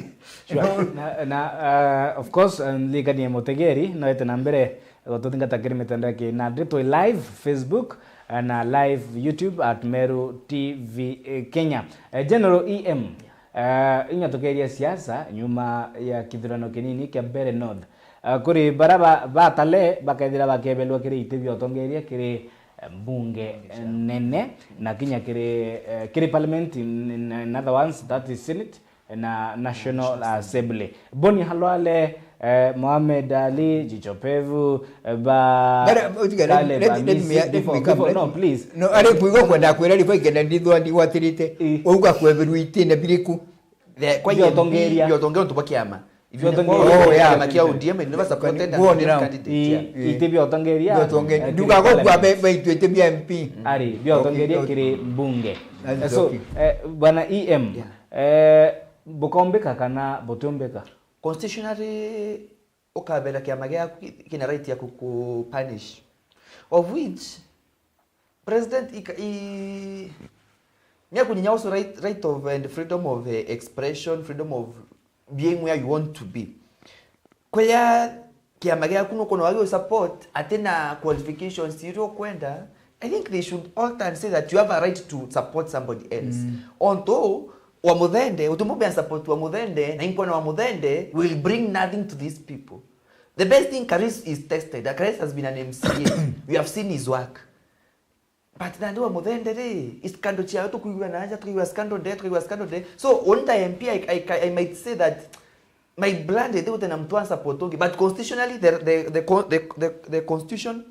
na of course ligani motegeri no etena mbere gototinga takiri mitandao yake na ndito live Facebook na live YouTube at Meru TV Kenya. General EM inyatokeria siasa nyuma ya kithurano kinini kia Mbere North kuri baraba batale bakaithira bakebelwa kiri itebyo otongeria kiri bunge nene na kinya kiri parliament in other ones that is Senate na National Assembly. Boni halwale Mohamed Ali Jichopevu no please no ale kuigo kwenda kwera lipo igenda ndithwa ndiwatirite uga kweberu itine biriku kwa hiyo tongeria tubakiama ivyo tongeria makia ODM never supported candidate itebyo tongeria nduga go kwa baitwete MP ari byo tongeria kiri mbunge so bwana EM bukombeka kana botombeka constitutionally okabera kiama gyaku kina right ya kukupunish of which president nyakunya also right of and freedom of expression, freedom of being where you want to be kwa kiama gyaku no kono wagi support atena qualifications zero kwenda. I think they should alter and say that you have a right to support somebody else although wa Muthende utumube support wa Muthende na inko na wa Muthende will bring nothing to these people. The best thing Karis is tested. Karis has been an MCA. We have seen his work. But nando wa Muthende is kando chia to kuiwa na haja tukiwa scandal there. So on the MP I might say that my brand they utena mtu supportongi but constitutionally the constitution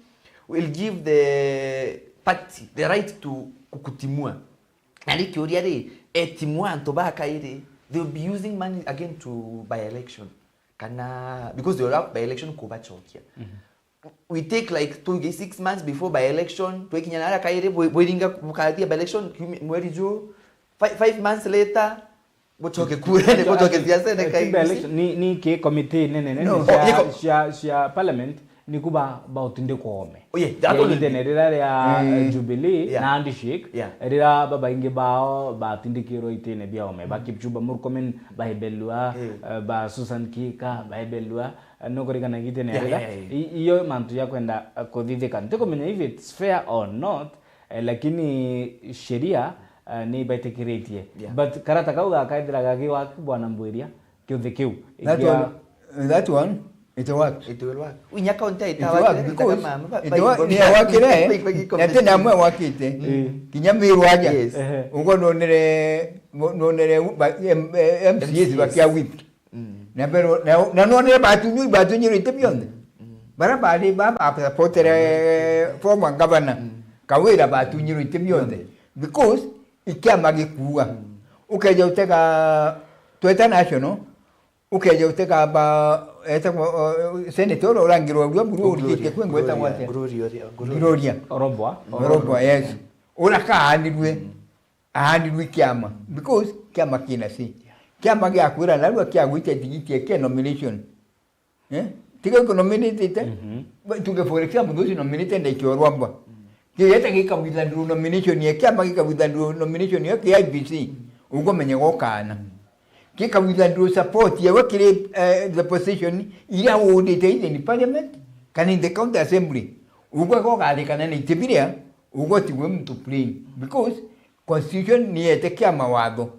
will give the party the right to kukutimua. And if you really they'll be using money again to by election. Because they will have by election kubachokia. We take like 6 months before by election. To kinyana kaire boiringa mukati by election mwerijo 5 months later bochoke kura ne bochoke siasa ne kai ni ke committee nene sia parliament ni kuba bautinde kuome. That only generera ya Jubilee na handshake erira baba inge bao batindikiro itene biaome bakipchuba murkomen bahebelwa ba Susan Kika bahebelwa no kurigana gite ne iyo mantu ya kwenda kuthithika ntikumenya if it's fair or not lakini sheria ni baitikiritie but karata kauga kaithira gagi wa bwana Mbwiria kiuthi kiu that one it works. It will work. Unya counter itawa ni wakire nete namwe wakite kinya Meru aja ugo nonere MCS bakia whip na pero na nonere batunyu itebionde bara bali baba potere former governor kawira batunyu itebionde because ikiama gikuwa ukeja uteka Toyota National ukeja uteka ba senator orangirwa buru ke kwengweta mwate Gloria Orobwa yes uraka ahandirwe kiama because kiama kina si kiama gya kwira narwa kya gwite tigiti ke nomination tiga ko nominated tuge for example those nominated ndai kyorwamba kiyeta gikabitha ndu nomination ye kiama gikabitha ndu nomination ye ke IBC ugo menye gokana kikabitha ndu support ye wakire the position ila wodite in parliament can in the county assembly ugo gokana ni tibiria ugo tigwe mtu plain because constitution ni ete kiama watho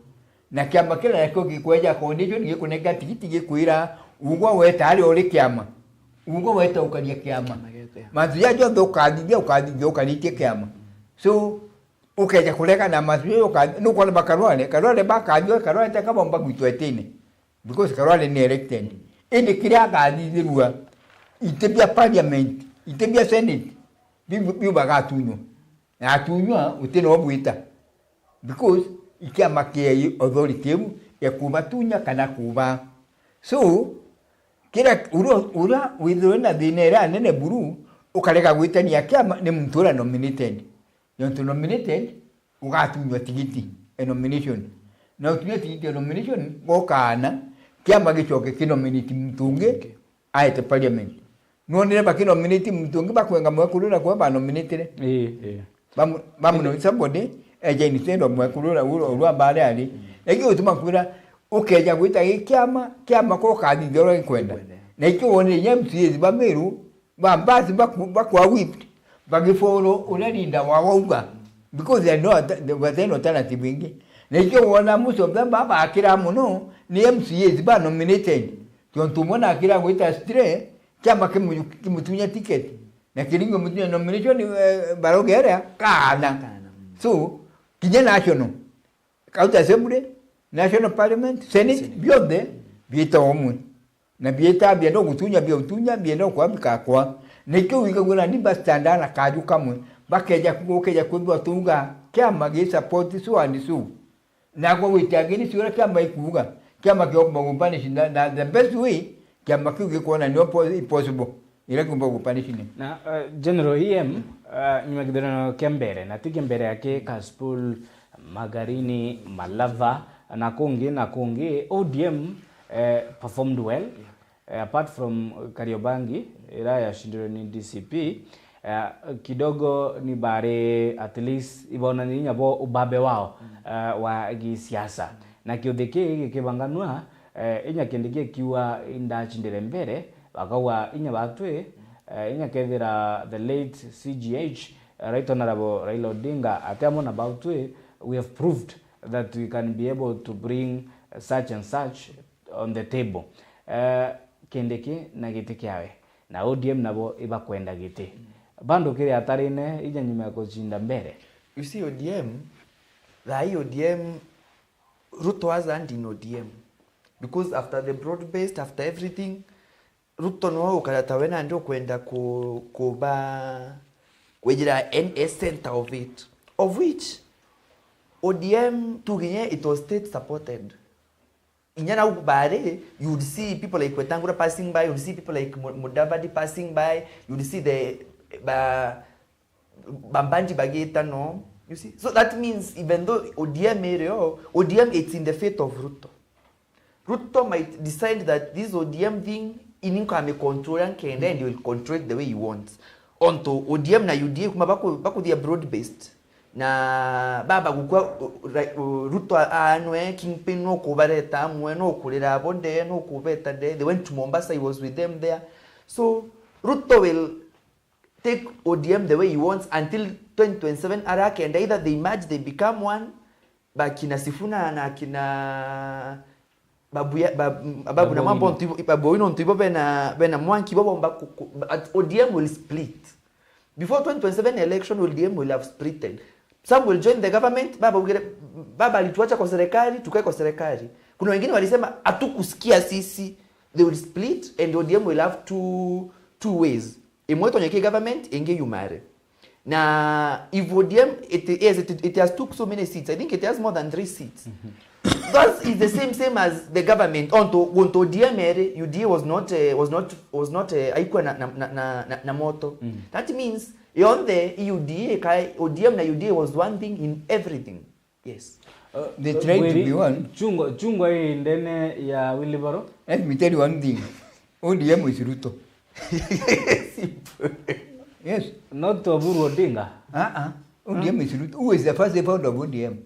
na kiama kila yako gikweja condition gikunega tigiti gikwira ugo wetari ori kiama ugo weta ukaria kiama mazuya jo ukadithia ukaritie kiama so ukeja kuleka na mazuya no kwa bakarwale bakadithia karwale kama mbagwitwe tene because karwale ni elected indi kiria gadithirua itebia parliament itebia senate biubaga tunyo na tunywa utene obwita because ikiama kia authority ya kubatunya kana kuba so kira ura withona dinera nene buru ukareka gwitania kiama ni mtura nominated yonto nominated ugatunywa tigiti nomination na utunya tigiti nomination gokana kiama gichoke kinominate mtunge aite parliament no nire bakinominate mtunge bakwenga mwakurura kwa ba nominated bamu no somebody eje tendo mwakurura urwa bale ali eki utuma kura ukeja gwita kiama ko kadithio kwenda na iki wone nyamsiezi ba Meru bambazi bakwa whip bagiforo unalinda wawauga because they know they no alternative ingi na iki wona most of them baba akira muno ni MCAs ba nominated tontumona akira gwita stre kiama kimutunya ticket na kiringo mutunya nomination barogera kana so kinya national county assembly national parliament senate bionde bieta omwe na bieta biendo gutunya biendo kwa bikakwa nikyo wigagura ni bastandana kaju kamwe bakeja kwibwa tunga kiama gi support su anisu na kwa witagini sura kiama ikuga kiama kyo mbangupanishi na the best way kiama kyo gikona ni possible ile kumbangupanishi na general EM nyumagidana kembere na tikembere yake Kaspul Magarini Malava na kungi ODM performed well apart from Kariobangi ila ya shindiro ni DCP kidogo ni bare at least ibona ni nyabo ubabe wao wa gisiasa na kiodeke kibanganwa inya kendike kiwa inda chindire mbere bakawa inya batwe inya kethira the late CGH Right Honorable Raila Odinga atamona about we have proved that we can be able to bring such and such on the table. Kendeke na gite kiawe na ODM nabo iba kwenda gite bando kire atarine ija nyuma kushinda mbere. You see ODM Ruto was anti ODM because after the broad based after everything Ruto no ukalata wena ndio kwenda kuba wejira a center of it of which ODM tuginye it was state supported. Inyana ubare, you would see people like Wetangura passing by, you would see people like Mudavadi passing by, you would see the Bambanji Bageta, no? You see? So that means even though ODM it's in the fate of Ruto. Ruto might decide that this ODM thing ininko ame control and he will control it the way he wants. Onto ODM na UDA kuma bako they are broad based. na baba gukwa Ruto anwe kingpin no kubareta amwe no kulira bonde no kubeta de. They went to Mombasa, he was with them there. So Ruto will take ODM the way he wants until 2027 arake, and either they merge, they become one, bakina Sifuna na kina babu na mambo babu ino ntibo bena mwanki babo ODM will split. Before 2027 election, ODM will have splitted. Some will join the government, baba alituacha kwa serikali, tukae kwa serikali. Kuna wengine walisema hatukusikia sisi. They will split and ODM will have two ways. Imweto nyeke government, enge yumare. Na if ODM, it has took so many seats. I think it has more than 3 seats. That is the same as the government. Onto ODM ere, UDA was not haikuwa na moto. That means on the UDA, ODM na UDA was one thing in everything. Yes. They tried to be one. Chungo hii ndene ya Wilibaro. Let me tell you one thing. ODM is Ruto. Yes. Not Oburu Odinga. ODM is Ruto. Who is the first founder of ODM?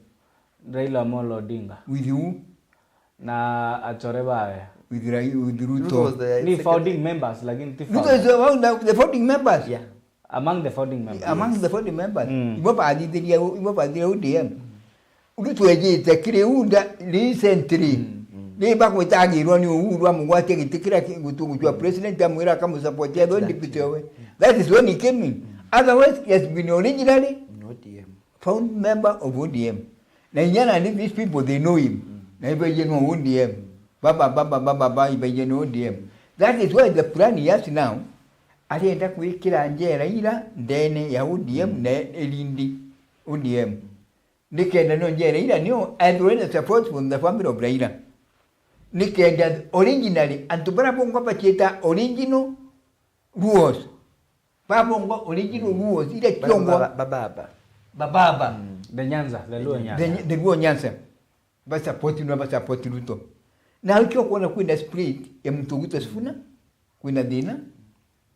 Raila Amolo Odinga. With who? Na Achorebae. With Ruto. Ni founding members, lakini Ruto is among the founding members. Yeah. Among the founding members. Among the founding members. Iwapo adidiria ODM. Ruto ejite kire unda recently. Ni bakwetagirwa ni uhuru amugwate gitikira gutugujwa president amwira kama support ya don't deputy we. That is when he came in. Otherwise he has been originally found member of ODM. Na yana and these people they know him. Na ibeje no ODM. Baba ibeje no ODM. That is why the plan he has now. Alienda kuikira njera ila ndene ya ODM na elindi ODM. Nikenda no njera ila niyo and when support from the family of Raila. Nikenda originally antubara bongo pacheta original rules. Babongo original rules ile kiongo baba. The Nyanza, the Luo Nyanza. The Luo Nyanza. Basa poti Ruto. Na ukiwa kuona kwenda split ya mtuguto Sifuna kwenda dina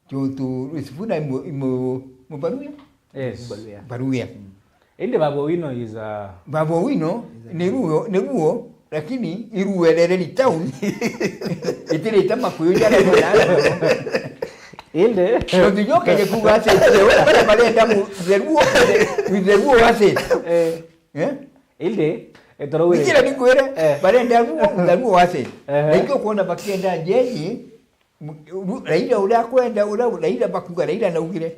tu Sifuna imo baruya. Yes. Baruya. Inde Babu Wino is Babu Wino neruo lakini iruelele town. Itile tama kuyojana na Inde ndio kwenye kuwase wala balenda mu zeruo wase Inde etoro Nikira nikwere balenda mu wase ndio kuona bakienda jeje Raila ula kwenda Raila bakuga Raila na ugire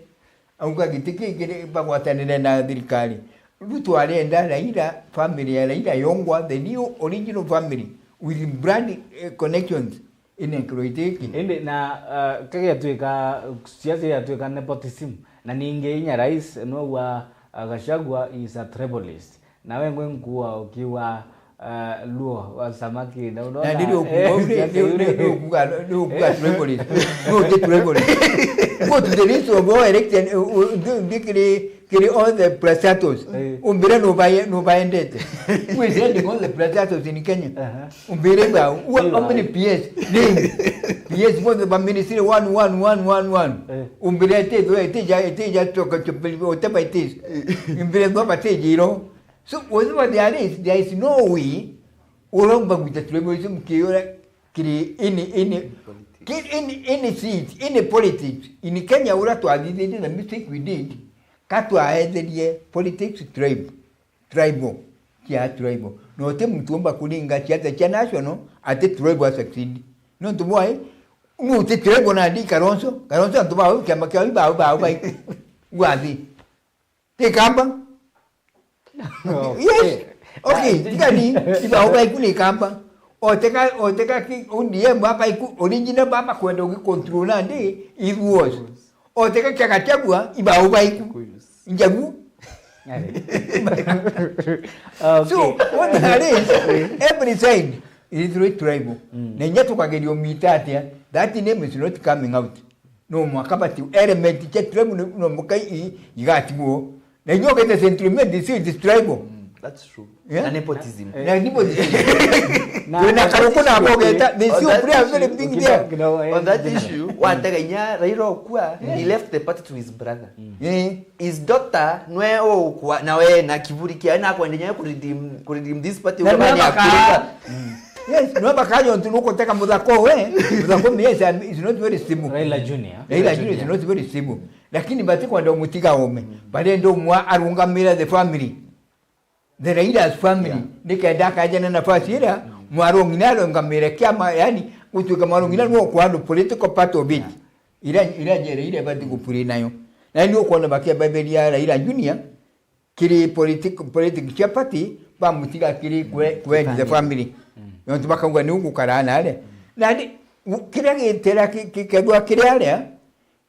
auka gitike bagwatanira na thirikari Ruto alienda Raila family ya Raila Yongwa the new original family with brand connections in Enkroiteki. Ende na kage tuika siasa ya tuika nepotism na ningeinya rais no wa Gachagua is a tribalist. Na wewe ngua ukiwa Luo wa samaki na unaona ndio kuga tribalist. No the tribalist. Go to the list of all elected kiri all the plastatos. Umbere no baendete. We sending all the plastatos in Kenya. Umbere ba how many PS? Name. PS for the ministry 11111. Umbere teja toka whatever it is. Umbere go bateji, you know. So whatever there is no way uromba with the tribalism kiri any seat, any politics. In Kenya, we have to admit the mistake we did. Katu aendelie politics tribal. No temu tuomba kulinga chiata cha national ate tribal succeed. No tumwai no te tribal na di Karonso atuba kama kwa ba wazi. Te kamba? Yes. Okay, tikani iba kuni kamba. Oteka ki ODM baba iku original baba kwenda ukicontrola ndi it was. Oteka Gachagua iba iku njagu. So what that is every side is very tribal. Nenya tukagedio mitatia that name is not coming out. No mwakabati element che tribal no mukai igatigo. Nenyo kete sentiment this is tribal. That's true. Yeah? Na nepotism. Na nepotism. When I come na bogeta, they still play a very big there. On that issue, Wataganya Raila Okwa, he left the party to his brother. His daughter nwe Okwa na we na kiburi kia na kuendelea kuredeem this party Yes, no bakajo ntunuko teka mudako we. Mudako yes is not very stable. Raila Junior Is not very stable. Lakini batiko ndo mutiga ome. Bale ndo mwa arungamira the family. The Raila's family. Nika kaja na nafasi ile mwarongina ngamira kiama yani utuka mwarongina no kwando political part of it. Ila jere ile batiko puri nayo. Na ndio kwa bakia babeli ya Raila Junior kiri political party ba mutiga kiri kwe the family. Yontu bakangwa ni ungu karana ale. Na kira gitera kikadwa kire ale.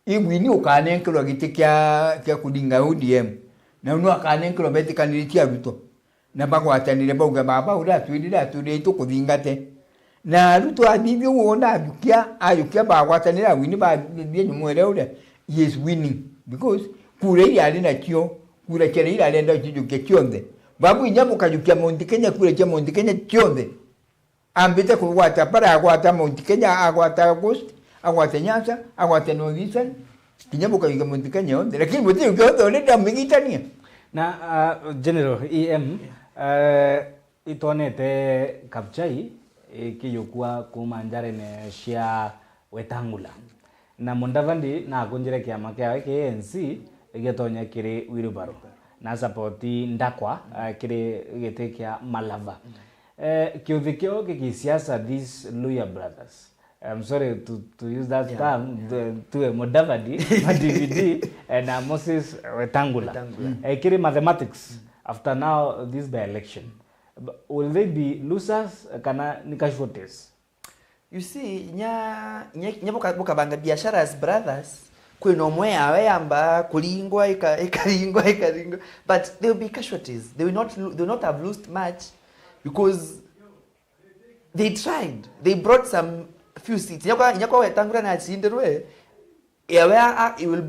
Igwini ukanenkelo gitikya kudinga UDM. Na uno akanenko beti kanilitia Ruto. Na bako atanile boga baba ura tuidira tudeito kudingate. Na Ruto adibyo wona ayukia ba atanile wini ba bie nyumwele ule. He is winning because kure ile alina kio, kure kile ile alenda kijuke kionde. Babu inyamu kajukia Mount Kenya kure cha Mount Kenya kionde. Ambite kuwata para agwata Mount Kenya agwata August, agwata Nyanza, agwata Northeastern. Kinyamu kajukia Mount Kenya onde. Lakini mti ukiondo ile damigitania. Na General EM itonete kapchai kiyukua kumanjare ne shia Wetangula na Mundavandi na kunjire kiama kia ANC igetonya kiri Wilbaro na supporti ndakwa kiri getekia Malava kiuthikio kisiasa these Luya brothers. I'm sorry to use that term to Mudavadi, DVD and Moses Wetangula. Kiri mathematics after now this by election. Will they be losers kana nikashotes? You see, nya boka banga biashara as brothers kwino mwe awe amba kulingwa ikaringwa but they will be casualties. They will not have lost much because they tried. They brought some few seats. Nyako Wetangula na chinderwe he will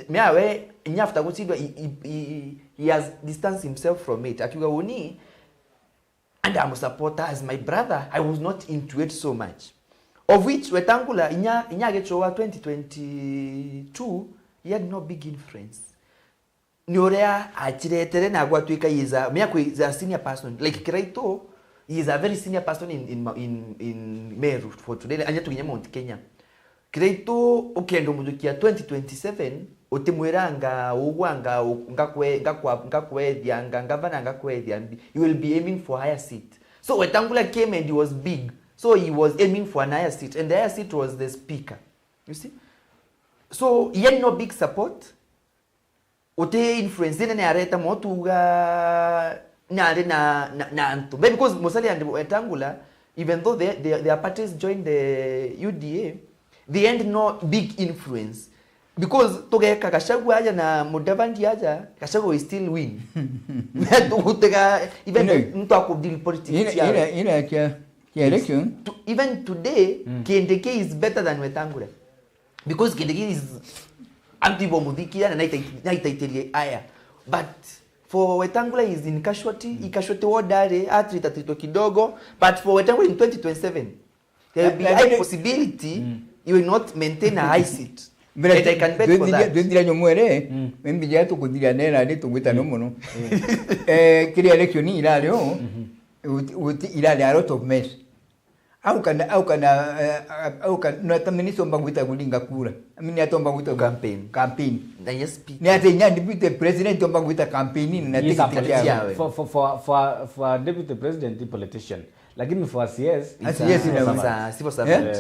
meawe after kuchindwa he has distanced himself from it. Akiwa uni and I'm a supporter as my brother. I was not into it so much. Of which Wetangula inya gechowa 2022 he had no big influence. Nyorea achiretere na gwatuika iza is a senior person like Kiraito. He is a very senior person in Meru for today. Anya tukinya Mount Kenya. Kiraito ukendo mudukia 2027 otemwera nga ugwanga ngakwe dianga ngavana ngakwe diambi. You will be aiming for higher seat. So Wetangula came and he was big. So he was aiming for an higher seat and the higher seat was the speaker. You see? So he had no big support. Ote influence ne areta motuga because Musali and Wetangula, even though their parties joined the UDA, they had no big influence. Because toge Kakashagu aja na Mudavandi aja, Kashagu will still win. Even mtu akudili politics. Election. Even today, Kendeke is better than Wetangula. Because Kendeke is anti-bomudiki na naitaiteli aya. But for Wetangula is in casualty, casualty wodare, atrito kidogo, but for Wetangula in 2027, there will be high possibility you will not maintain a high seat. But I can bet for that. Dundira nyomwere, mbija to kudira nera ni tungwita no mono. Kiri election ni ilale ilale a lot of mess. Au kana no tamini somba ngwita kulinga kura. Mimi atomba ngwita campaign. Na yes speak. Ni ate nya deputy president tomba ngwita campaign na ticket for deputy president politician. Lakini for CS civil servant.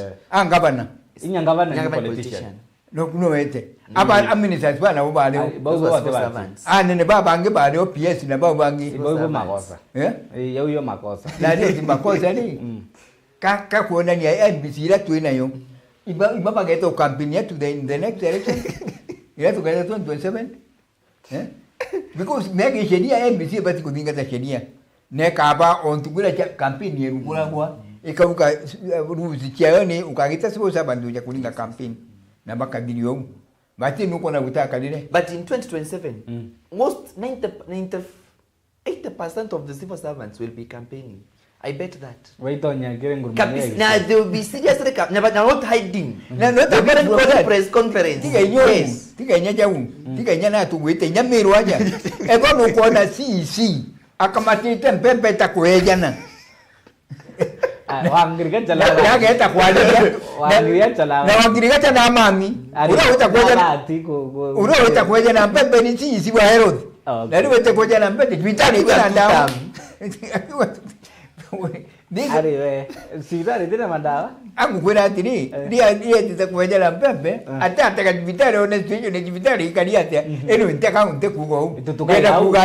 Governor. Inya governor politician. No wete. Aba ministers bana bo bale. Ne baba ange bale o PS na baba ange. Ibo makosa. Yo makosa. Na ndio makosa ni. Ka kuona ni NBC la tu nayo. Iba bageto campaign ya to the next election. Ila to get 2027. Because mege sheria NBC bati kudinga ta sheria. Ne kaba on tugura campaign yeru kulangwa. Ikauka ruzi chiani ukagita sibo sabandu ya kulinga campaign. Na bakadiri yo. Bati nuko na utaka lile. But in 2027, most 98% 80% of the civil servants will be campaigning. I bet that. Waitonya kire ngurumani. Now they will be seriously but not hiding. Na not They'll be apart from that. press conference. Tiga nya jau. Tiga na tuwete nya Meru aja. Ego no kuona si. Akamatite mpembe takueja na. Wangiriga chala. Ya geta kwani. Wangiriga chala. Na wangiriga chala mami. Ura utakueja. Ura utakueja na mpembe ni si wa Herod. Na ru utakueja na mpembe vitani kwa ndawa. Ariwe, sira tena mandawa. Aku kwenda atiri, dia titakuja na mpembe, hata vitari ona sio ni vitari kaliatia. Eno ntaka kugo. Nenda kuga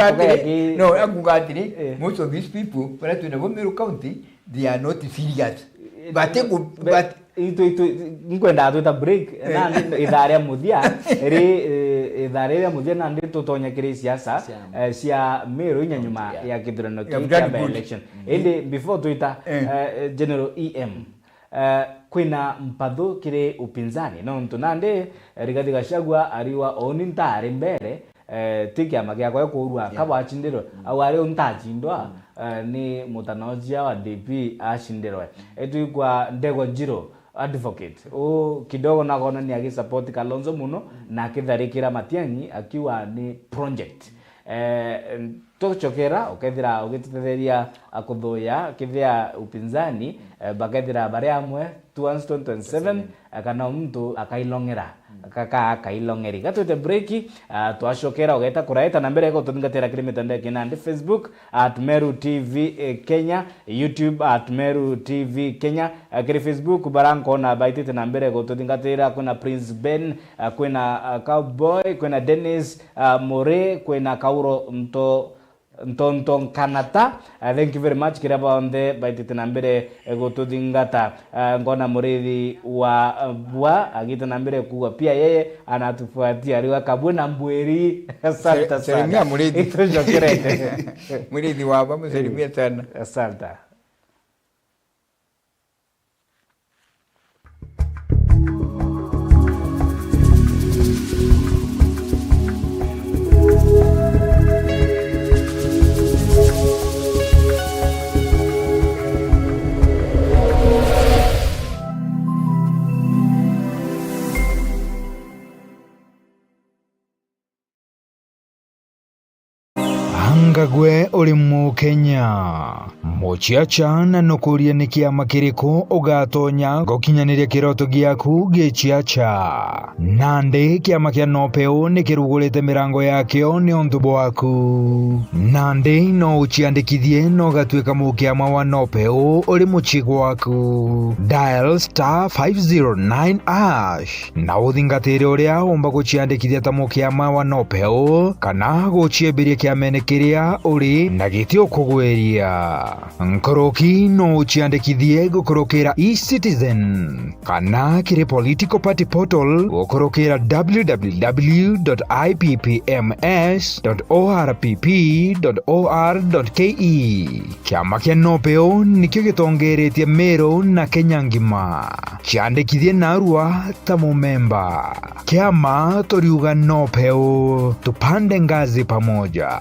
atiri. No, akuga atiri. Most of these people, para tu na Meru County, they are not serious. But itu nkwenda tuta break na idara mudia idara mudia na ndi tutonya kire siasa sia Meru nyanyuma ya kidurano kia election ende before tuita general kwina mpadho kire upinzani no ntunande Rigathi Gachagua ariwa oninta ari mbere tikia magia kwa kurua kaba chindiro awari untachindwa ni mutanojia wa DP ashindiro etu kwa Ndego Njiro advocate o kidogo na kona ni support Kalonzo muno na kitharikira Matiang'i akiwa ni project tochokera ukethira ugititheria akuthoya kithia upinzani bakethira bare amwe 2027 kana mtu akailongera akailongeri gatote breaki twashokera ugeta kuraita na mbere ko tuningatera kire mitandao kinande Facebook @Meru TV Kenya, YouTube @Meru TV Kenya, kire Facebook baranko na baitite na mbere ko tuningatera kuna Prince Ben, kuna Cowboy, kuna Dennis More, kuna Kauro Ntonton Kanata. Thank you very much kiraba onde baitite na mbere go tudingata ngona murithi wa bua agita na mbere kuwa pia yeye anatufuatia aliwa kabuna mbweri. Asante sana. Salimia murithi. Ito jokerete. Murithi wa baba salimia sana. Asante. Ngagwe uri mu Kenya muchiacha na nukuria ni kiama kiriko ugatonya gokinyaniria kiroto giaku gichiacha nande kiama kia NOPEO ni kirugurite mirango yakio ni ontubo waku nande no uchiandikithie no gatwika mukiama wa NOPEO uri muchigo waku dial *509# na uthingatire uria umba guchiandikithia ta mukiama wa NOPEO kana guchiembiria kiamene kiria uri na gitio kugweria nkoroki no uchiandikithie gukorokera eCitizen kana kire political party portal gukorokera www.ipms.orpp.or.ke kiama kia NOPEO nikio gitongeretie Meru na Kenya ngima chiandikithie narua ta mumemba kiama toriuga NOPEO tupande ngazi pamoja.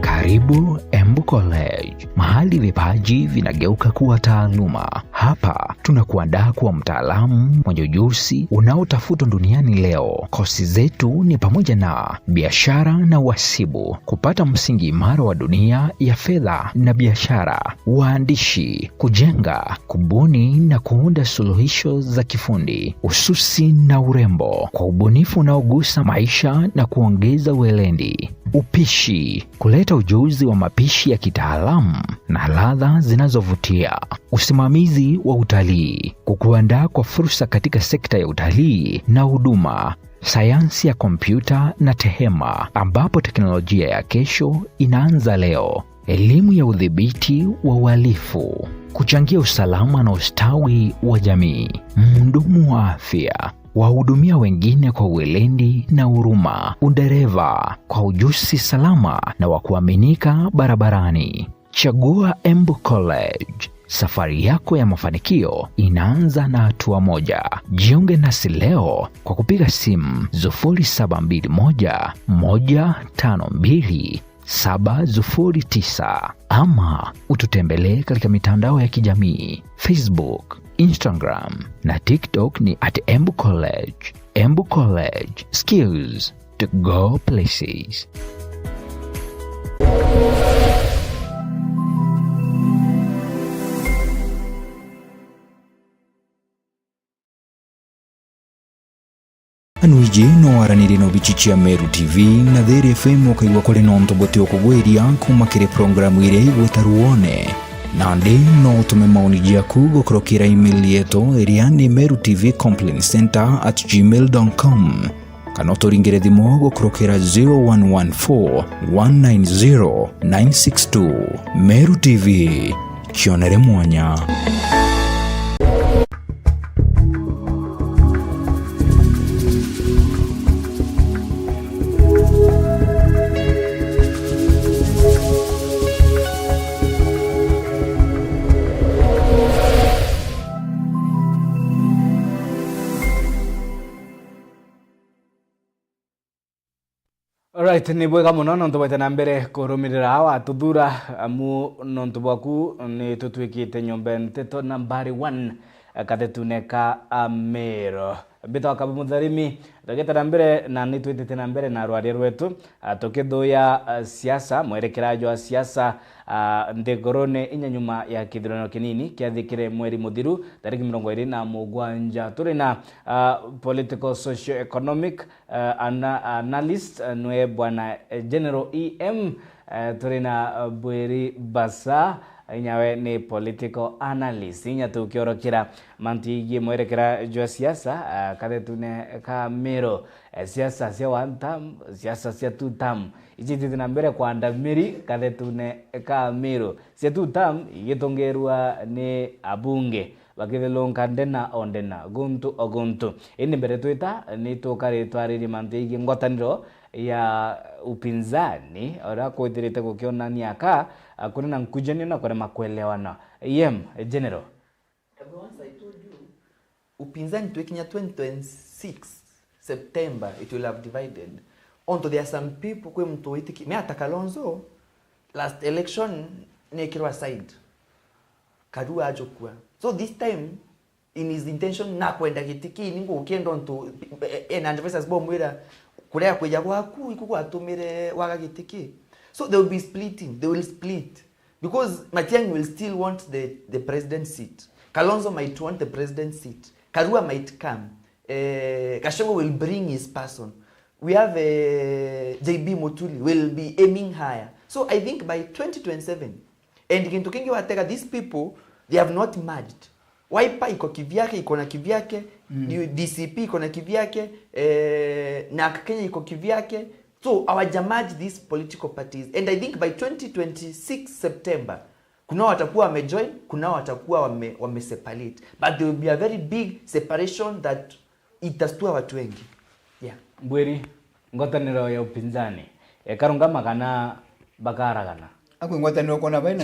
Karibu Embu College, mahali vipaji vinageuka kuwa taaluma. Hapa tunakuandaa kuwa mtaalamu mwenye ujuzi unaotafutwa duniani leo. Kozi zetu ni pamoja na biashara na uhasibu, kupata msingi imara wa dunia ya fedha na biashara, uandishi, kujenga, kubuni na kuunda suluhisho za kifundi, ususi na urembo kwa ubunifu unaogusa maisha na kuongeza uelendi, upishi, kuleta ujuzi wa mapishi ya kitaalamu na ladha zinazovutia, usimamizi wa utalii, kukuandaa kwa fursa katika sekta ya utalii na huduma, sayansi ya kompyuta na tehema ambapo teknolojia ya kesho inaanza leo, elimu ya udhibiti wa uhalifu, kuchangia usalama na ustawi wa jamii, mhudumu wa afya, wahudumia wengine kwa uelendi na huruma, udereva kwa ujuzi salama na wa kuaminika barabarani. Chagua Embu College. Safari yako ya mafanikio inaanza na hatua moja. Jiunge nasi leo kwa kupiga simu 0721 152 709 ama ututembelee katika mitandao ya kijamii Facebook, Instagram na TikTok ni @Embu College. Embu College, skills to go places. Anuije no aranire no bichichia Meru TV na There FM okaigwa kore no ntobote okugweria kumakire programu ire igwetaruone nandi no tume maoni jaku gukorokira email yetu iria ni merutvcomplaincenter@gmail.com kana uturingire thimu gukorokira 0114 190 962. Meru TV, kionere mwanya. Alright, ni bwega muno nontu bwete na mbere kurumirira awa tuthura amu nontu bwaku ni tutwikite nyombe NTETO nambari 1 katetune ka Meru. Bito akabu mutharimi tugete na mbere na ni twitite na mbere na rwari rwetu tukithuya siasa mwerekerajo wa siasa ndigorone inya nyuma ya kithurano kinini kiathikire mweri muthiru tariki 27 turi na political socio economic analyst nwe bwana General EM turi na Bweri Basa inyawe ni political analyst inya tukiorokira mantigi mwerekera jwa siasa katetune ka Meru siasa cia one term siasa cia two term ijithite na mbere kwa ndamiri katetune ka Meru cia two term igitongerwa ni abunge bakithelonka ndena ondena guntu oguntu ini mbere twita ni tukari twariri mantigi ngotaniro ya upinzani ora kwithirite gukionania ka kuna na nkujani na kwa makuelewana. General. Once I told you, upinzani tukinya 2026 September it will have divided. Onto there are some people kwe mtu itiki me atakalonzo last election nekirwa side. Kadua ajokwa. So this time in his intention na kwenda kitiki ningo ukienda onto and versus bomwira kulea kweja kwaku ikuko atumire waga kitiki. So they will be splitting. They will split because Matiang'i will still want the president's seat. Kalonzo might want the president's seat. Karua might come. Kashogo will bring his person. We have JB Mutuli will be aiming higher. So I think by 2027, and Kintu Kingi Wateka, these people, they have not merged. Wiper iko kivyake, iko na kivyake, DCP iko na kivyake, na Kenya iko kivyake. So merge these political parties, and I think by 2026 September, kuna watakuwa wamejoin, kuna watakuwa wameseparate, but there will be a very big separation that itastua watu wengi. Yeah. Bweri ngotaniro ya upinzani karungama kana bakaragana ako ngotaniro kona baina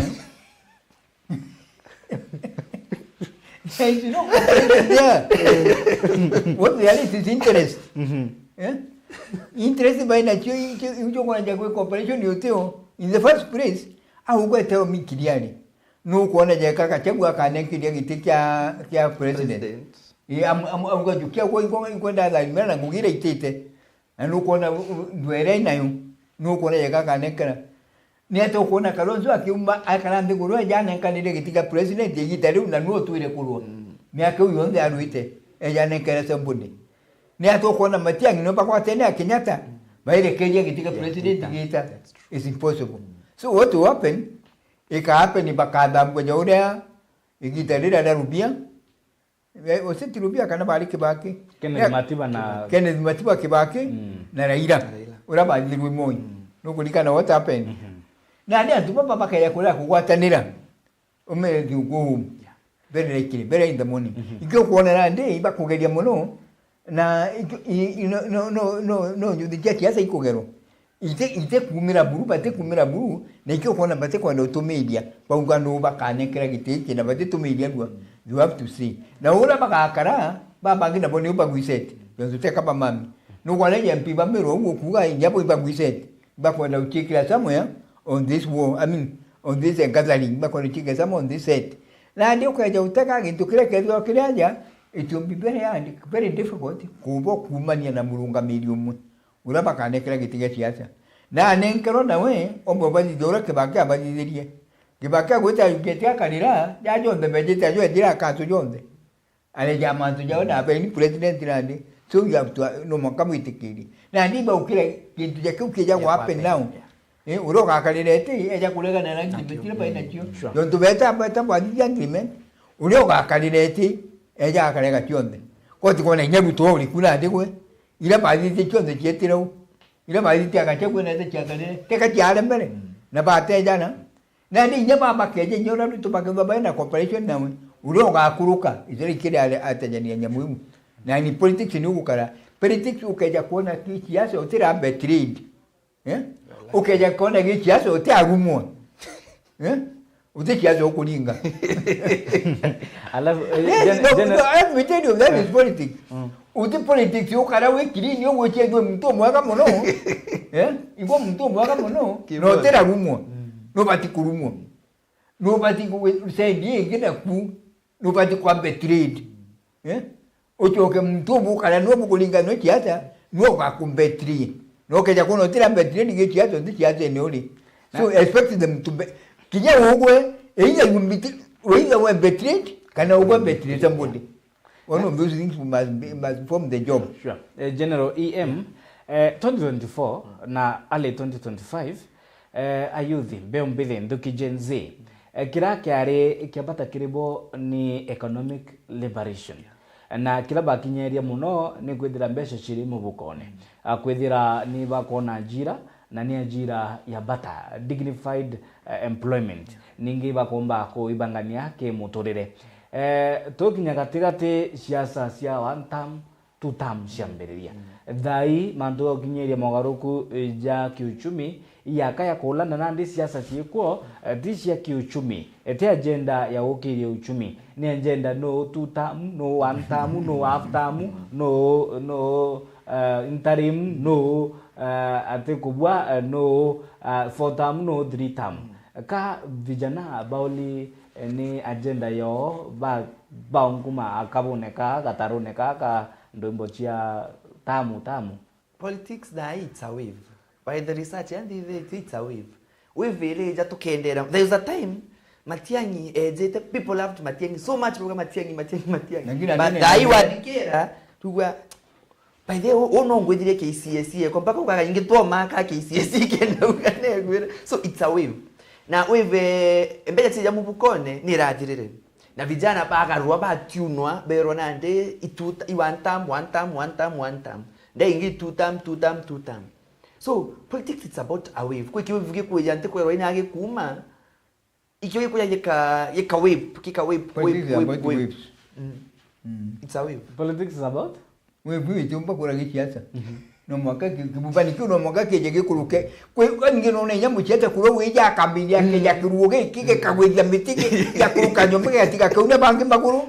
you know what reality is interest. Yeah. Interest by nature you want to go cooperation you in the first place au go tell me kiliani no kuona je kaka chagua kana kilia gitika kia president am go jukia go ndala mera ngugira itete no kuona ndwere nayo no kuona je kaka nekana ni ato kuona Kalonzo akiumba akarande gurwa jana kanile gitika president yigitari na no tuire kurwa miaka uyo nde aruite ejana kera sambuni ni ato kuona Matiang'i no bakwa tena Kenyatta baile keje gitika president gita is impossible. So what will happen? Ika happen bakada mwenye urea igitarira na rubia oseti rubia kana bali Kibaki Kenneth Matiba Kibaki na Raila uraba ndiri moi no kulika na what happen na ndia tu baba bakaya kula kugwatanira umere ngugu very likely very in the morning ikyo kuona na ndi bakugeria muno na no you the kiasi ikugero ite kumira buru bate kumira buru nekyo kona bate kwa ndo media bauga no bakanekera giteke na bate to media dua you have to see na ora bakakara baba ngina boni ubagwisete yanzu teka ba mami no kwa leje mpi ba Meru ngo kuga inyapo ubagwisete bakwa na uchikira somewhere on this war on this gathering bakwa uchikira somewhere on this set na ndio kwa utaka gintu kile kezo kilaja it will be very difficult kubo kumania na mulunga milium ura bakanekera gitike siasa na nenkero nawe ombo badi dora ke bakya badi dirie ke bakya gota getia kanira ya jonde bejeta jo dira ka to jonde ale jama to jo na be ni president rande so you have to no makamu itikiri na ndi ba ukire kintu ja kuke wa up and down uro ka kanire ti eja kulega na rangi betira pa ina chio jonto beta badi agreement uro ka kanire ti eja akalega chionde koti kona nyabu to uri kuna ndikwe ila badi ti chionde chetiro ila badi ti akachekwe na te chakale teka tiare mbele na bate jana na ndi nyama bakeje nyora tu bakamba baina cooperation nawe uri ogakuruka izeri kile atajania nyamuhimu na ni politics ni ukara politics ukeja kuona kichi yase otira betrayed ukeja kuona kichi yase otiagumwa utekiazo okulinga alafu we tell you that is politics uti politics ukara we kilini yo chegwe mtu mwaka mono ingo mtu mwaka mono no tera gumwa no bati kurumwa no bati ku sendi ngina ku no bati kwa betrayed ochoke mtu bukara no bukulinga no kiata no ka kumbetri no keja kuno tera betrayed ngikiazo ndikiazo enoli so expect them to be kinya ugwe eiya ngumbiti weiya we betrayed kana ugwe betrayed somebody one of those things must form the job. Sure. General EM 2024 na early 2025 ayuthi beombithi nduki Gen Z kira kiari kiabata kiribo ni economic liberation na kila bakinyeria muno ni kwithira mbeca ciri mubukone kwithira ni bakona njira na ni ajira ya bata dignified employment ningi bakomba ko ibangania ke muturire tokinya gatigati siasa cia one term two term ciambiriria thai mandu okinyeria mogaruku ja kiuchumi yakaya kulana na ndi siasa ciikuo thi cia kiuchumi ete agenda ya ukiria uchumi ni agenda no two term no one term no half term no interim no ate kubwa no four term no three term ka vijana bauli ni agenda yo baunguma akaboneka gataroneka ka ndombo chia tamu politics da it's a wave by the research and it's a wave ile ja tukendera there is a time Matiangi ejete people loved Matiangi so much because Matiangi but dai wadikera tugwa by the ono ngwedire KCSE kwa mpaka ukaka ingitwa maka KCSE kenda ukanegwira so it's a wave na wave mbele tija mubukone ni radirire na vijana bakarua batunwa berona nde ituta one term nde ingi two term so politics it's about a wave kwa kiwe vuge kwa yante kwa roina age kuma ikiwe kwa yeka wave it's a wave politics is about we tumba kura gikiasa no mwaka kibubani kuno mwaka keje kuruke kwa ngino ne nyamu cheta kuro we ja kambilia keja kuruge kike kagweja mitike ya kuruka nyombe yatika kauna bangi makuru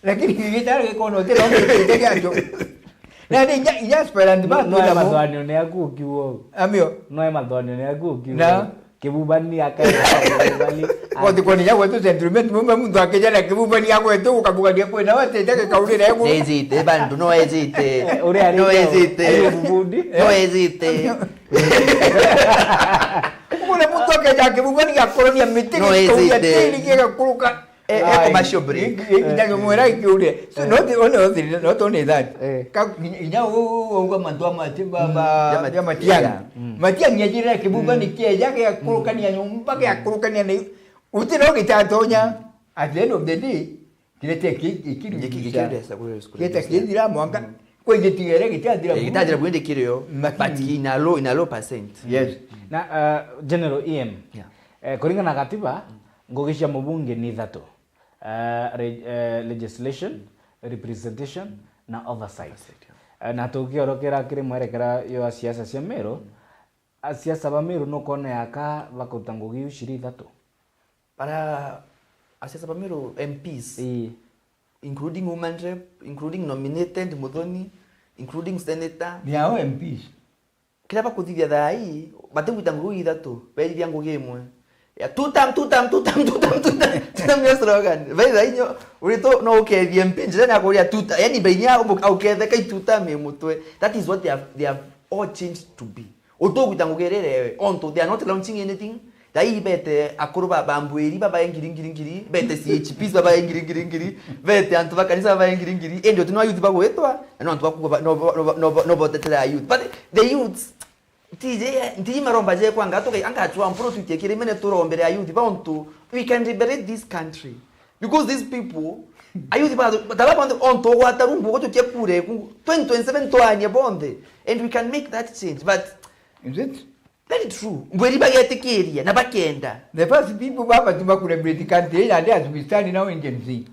lakini kitara kono te ronge te gajo na ni ya esperando ba no ya madwanyo ne akukiwo amio no ya madwanyo ne akukiwo na kibubani akabali kwa ni yawe tu sentiment mundu akeja na kibubani yako eto ukabugadia kwa na wate take kauli na yako hezite bandu no hezite no hezite no hezite kuna mundu akeja kibubani ya kolonia mitike no hezite kika kuruka commercial break ndio mwera kiule so not only that ka inyao uga mandwa matimba ya matianga nyajira kibubani keja ya kurukania nyumba ya kurukania ni utino kitatonya at the end of the day kilete kilete kidira mwanga kwa jitigere kitadira bwende kiryo but inalo percent yes na general EM kuringa na katiba ngogisha mubunge ni thato legislation representation na oversight na tukiorokera kiri mwerekera yo siasa cia Meru asiasa ba Meru no kone aka bakutangugi ushiri thatu para asiasa ba Meru MPs including women rep, including nominated Muthoni, including senator ni hao MPs kila bakuthithia thai bategutangugi thatu beri yangu gemwe ya tutam slogan vai dainyo urito no ukethie mpinje na kuria tuta yani bainya au kethe kai tuta me mutwe. That is what they have all changed to be. Otogutangugerere onto they are not launching anything. Dai bete akuruba bambueri baba ngiri bete CHPs baba ngiri bete antu bakanisa baba ngiri endo tino youth bagwetwa no antu bakuba no botetera youth but the youths Tije maromba je kwanga toke angachwa mpuro tutekere mene turombere ayuthi bontu we can liberate this country because these people ayuthi baba on to watarumbu ko tukekure 2027 to anye bonde and we can make that change but is it very true ngweri bagetekeria na bakenda the first people baba tumakure liberate country and as we stand now in Gen Z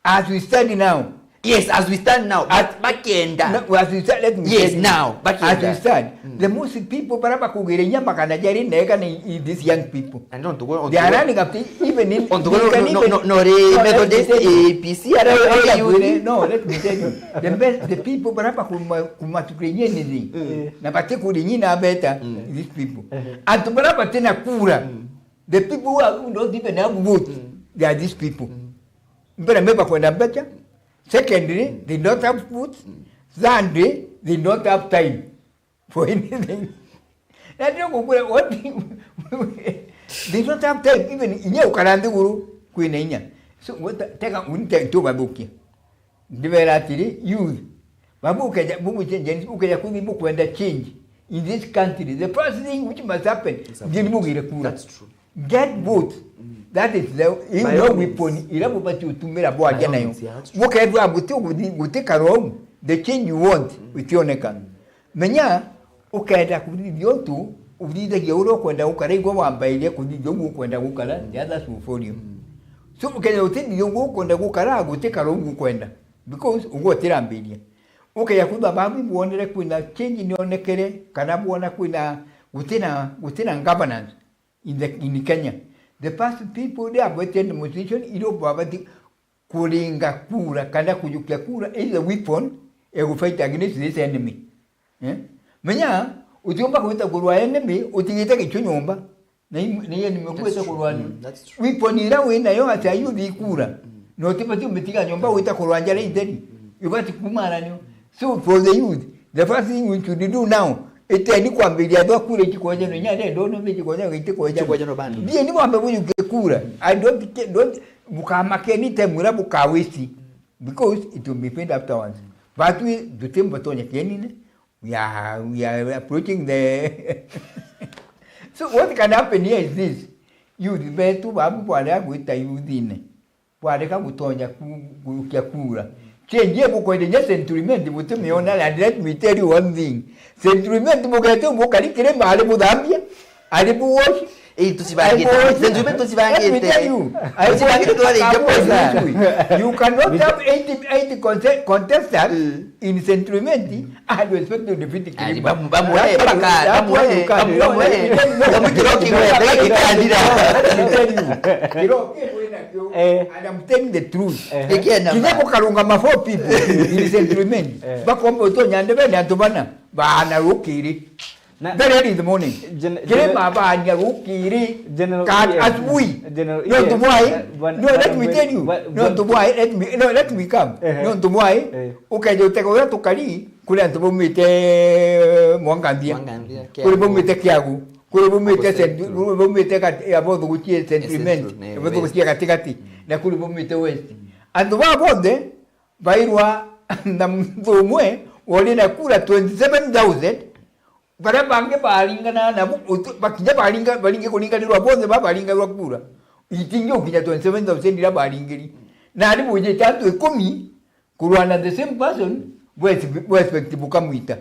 as we stand now. Yes, as we stand now, at Bakenda. No, as we stand, let me yes, now, Bakenda. As we stand, the most people para kugerenya makanajari nega ni these young people. And don't go. They are running up even in. No, Methodist, APC, no, let me tell you. The people para kumatukenye nizi. Na bate kurinyi na beta these people. And to para bate na kura. The people who are not even have vote, they are these people. Mbona meba kwenda beta. Secondly, they don't have food. Thirdly, they don't have time for anything. What they don't have time even inye ukarande guru kuinenya. So what teka unte to babuki. Development youth. Babuka bubu change ukaja kuzibu kwenda change in this country. The first thing which must happen that's true. Get vote. That is the no weapon. Irabu bati utumira bo agena yo. Woka edu abuti guteka wrong. The change you want with your neka. Menya ukaenda kudidio tu udide geuro kwenda ukaregwa wambaile kudidio kwenda gukala the others will follow you. So ukaenda utindi yongo kwenda gukala guteka wrong kwenda because ugo tirambilia. Ukaya kuba babu muonere kuna change nionekere kana muona kuna gutina governance in Kenya. The past people they have waited the position ilo babati kulinga kura kana kujukia kura is a weapon to fight against this enemy. Menya ukiomba kuita kurwa enemy utingita kichonyomba na yeye nimekuita kurwa weapon ila wena yo ata yudi kura no tipati umetika nyomba uita kurwa njale indeni yubati kumara nyo. So for the youth the first thing we should do now eteni kwambilia ndo kure kikoje no nyane ndo no kikoje kikoje no bando die ni mwambe buyu kura I don't bukamake temura bukawisi because it will be paid afterwards but we do tembo tonya kenine we are approaching the so what can happen here is this you betu babu bwana kuita yudine bwana kabutonya kurukia kura change bukwende sentiment butumiona and let me tell you one thing sentiment bukato bukali kire mali budambia ali buwoshi tusibangite sentiment tusibangite you cannot have 80 contestants in sentiment and you expect to defeat the and I'm telling the truth. Kineko kalunga mafo people in sentiment. Bakombo to nyandebe nyantubana bana rukiri. Very early in the morning. Kile baba anya rukiri. Kat asui. No to why? No, let me tell you. No to why? Let me come. No to why? Okay, you take over to Kali. Kule ntubo mite mwangandia. Kule bomite kiagu. Kule bomite kat abo duchi sentiment. Abo duchi katikati. Na kule bomite west. Anduba bonde bairwa na mwe wali na kula 27,000. Para bange balinga na bakija balinga kulinga ndirwa bonde balinga rwa kula. Itinyo kija 27,000 ndira balingiri. Na ali buje tatu 10 kurwana the same person we expect bukamwita.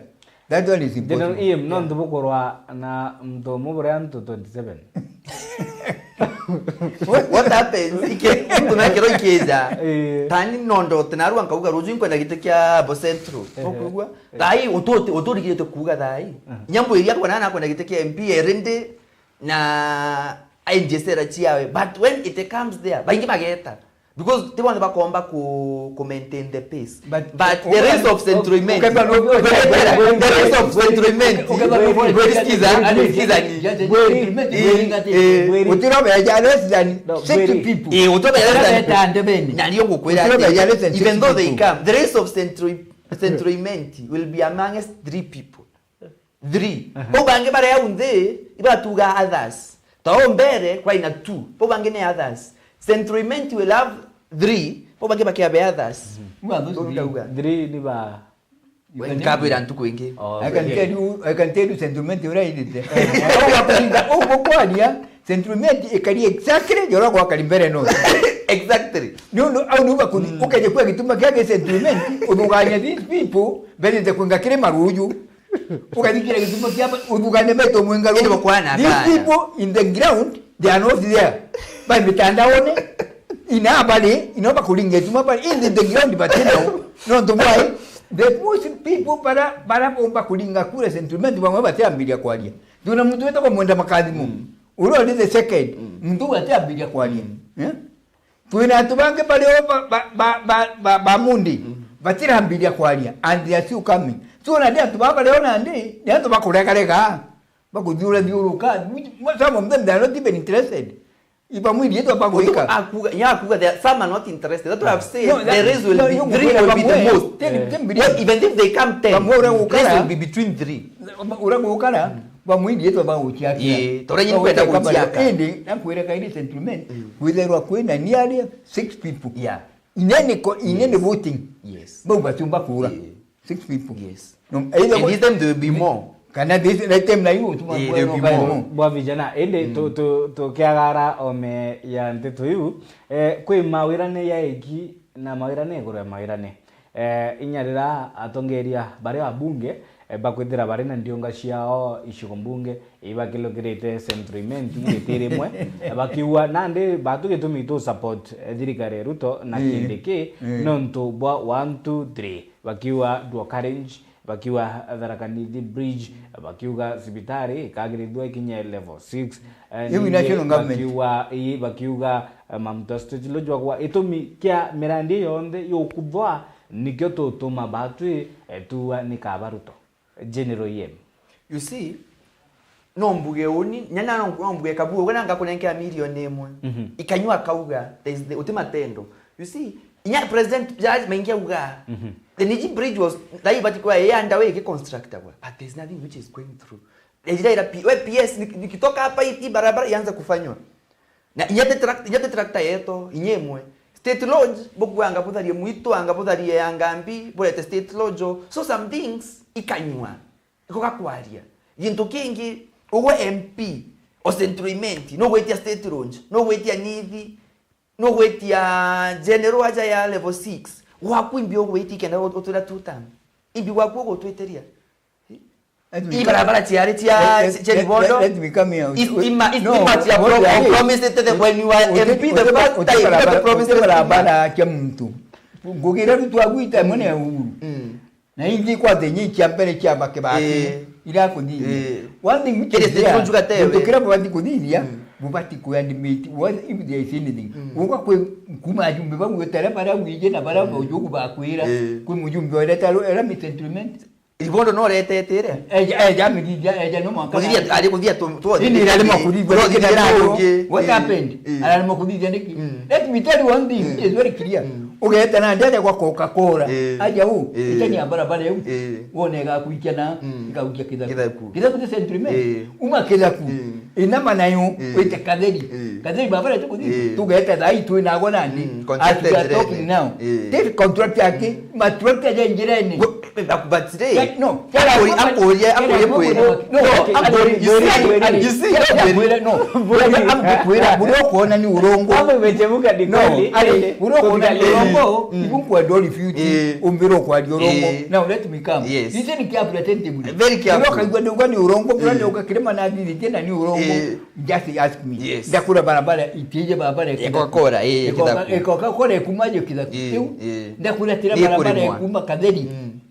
That one is important. General EM non tubukorwa na mto mubure anto 27. What happens? Mtu na kero ikeza. Tani nondo tenaru ankavuga ruju kwenda gitekia bo centro. Okugwa. Dai otori kile to kuga dai. Nyambo iri yakwa nana kwenda gitekia MP erende na ainjesera chiawe. But when it comes there, bangi mageta. Because they want to maintain the pace. But the rest of centroiment, the rest of centroiment, even though they come, the rest of centroiment will be amongst 3 people. 3. Pobange bare yaunde, iba tuga others. Taombere kwa ina 2. Pobange ne others. Centroiment will have 3. Pobange bakia be others. 3 ni ba. Nkabu ila ntuko ingi. I can tell you centroiment right there. Kwa centroiment ikali exactly yora kwa kalimbere no. Exactly. No au nuba kuni ukaje kwa kituma kyake centroiment uduganya these people bali de kunga kile maruju. Ukadikira kituma kyapa uduganya meto mwenga ro. These people in the ground they are not there. But mitandaone inoba kulinga tuma but in the ground but no ndo why the most people para bomba kulinga kule sentiment bamwe batambilia kwalia tuna mtu wetu kwa mwenda makazi mu uro the second mtu batambilia kwalia tuina tubange pale ba mundi batira ambilia kwalia and they are still coming so na dia tubaba leo na ndi dia tubakureka bakujura diuruka some of them they are not even interested. Iba mwili yetu hapa goika. Some are not interested. That's what I've said. The race will be 3 will be the most. Even if they come 10, the race will be between 3. Urago ukara ba mwili yetu hapa uchiaka. Torenyi kwenda kuchiaka. Ende na kuweka ile sentiment. Whether kwenda nearly 6 people. Yeah. Inene voting. Yes. Bomba tumba kura. 6 people. Yes. And this time there will be more. Kana this time na hiyo tuma bwa vijana ende to kiagara ome ya NTETO yu kwi mawirane ya egi na mawirane gore mawirane inyarira atongeria bare abunge bakwithira bare na ndionga ciao icigo mbunge ibakilogirite centroiment ngitiremwe bakiwa nande batu gitumi to support thirikari Ruto na kindiki nonto bwa 1 2 3 bakiwa Dwokarange bakiwa Tharakanithi bridge bakiuga sibitari kagiridwa ikinye level 6 hiyo national government bakiuga mamto stage lojwa kwa itomi kya mirandi yonde yokubwa nikyo totuma batwi tuwa nikabaruto general yem. You see, no mbuge oni nyana no mbuge kabuo wena ngakunenkea milioni emwe ikanywa kauga there is the ultima tendo. You see, inya president judge maingia uga the Niji bridge was like but kwa yeye underway ke constructor but there's nothing which is going through. Ejira PS nikitoka hapa hii barabara ianza kufanywa na inyate tractor yeto inyemwe state lodge bogwanga putharie muito anga putharie yangambi bulete state lodge so some things ikanywa ikoka kwaria gintu kingi uwe MP o centroiment no wetia state lodge no wetia nithi no wetia general aja ya level 6 wakwimbi ogweti kenda otura tutam imbi wakwo gotweteria ibarabara tiare tia cheribondo let me come here promise that when you are MP the first time the promise barabara kya mtu ngogira mtu agwita mone uhuru na ingi kwa denyi kya mbele kya bakebaki ila kundi one thing which is there tukira bwandi kundi bubati kuyandimiti was if there is anything uko kuma jumbe bamwetera para wije na para ujugu bakwira ku mujumbe wa leta era mi sentiment ibondo no leta etere eja no maka kudia tu ini ile makudia what happened ala makudia ndiki let me tell you one thing which is very clear ugeta na ndete kwa Coca-Cola aja huu itani barabara yeu wonega kuikana ikaukia kidaku kidaku sentiment umakeza ku inama nayo wete kaderi babara tugeta dai tu inago nani as we are talking now this contract yake matrota ya injireni but today no, Ambori kuona ni urongo hapo imechemuka ni kweli urongo ibungu adoli future umbiro kwa urongo now let me come this is representative very careful urongo ni urongo brother ukakirema na dili tena ni urongo just ask me ndakura barabara itije barabara ikokora ikokora kumaje kizakiu ndakura tira barabara kuma kaderi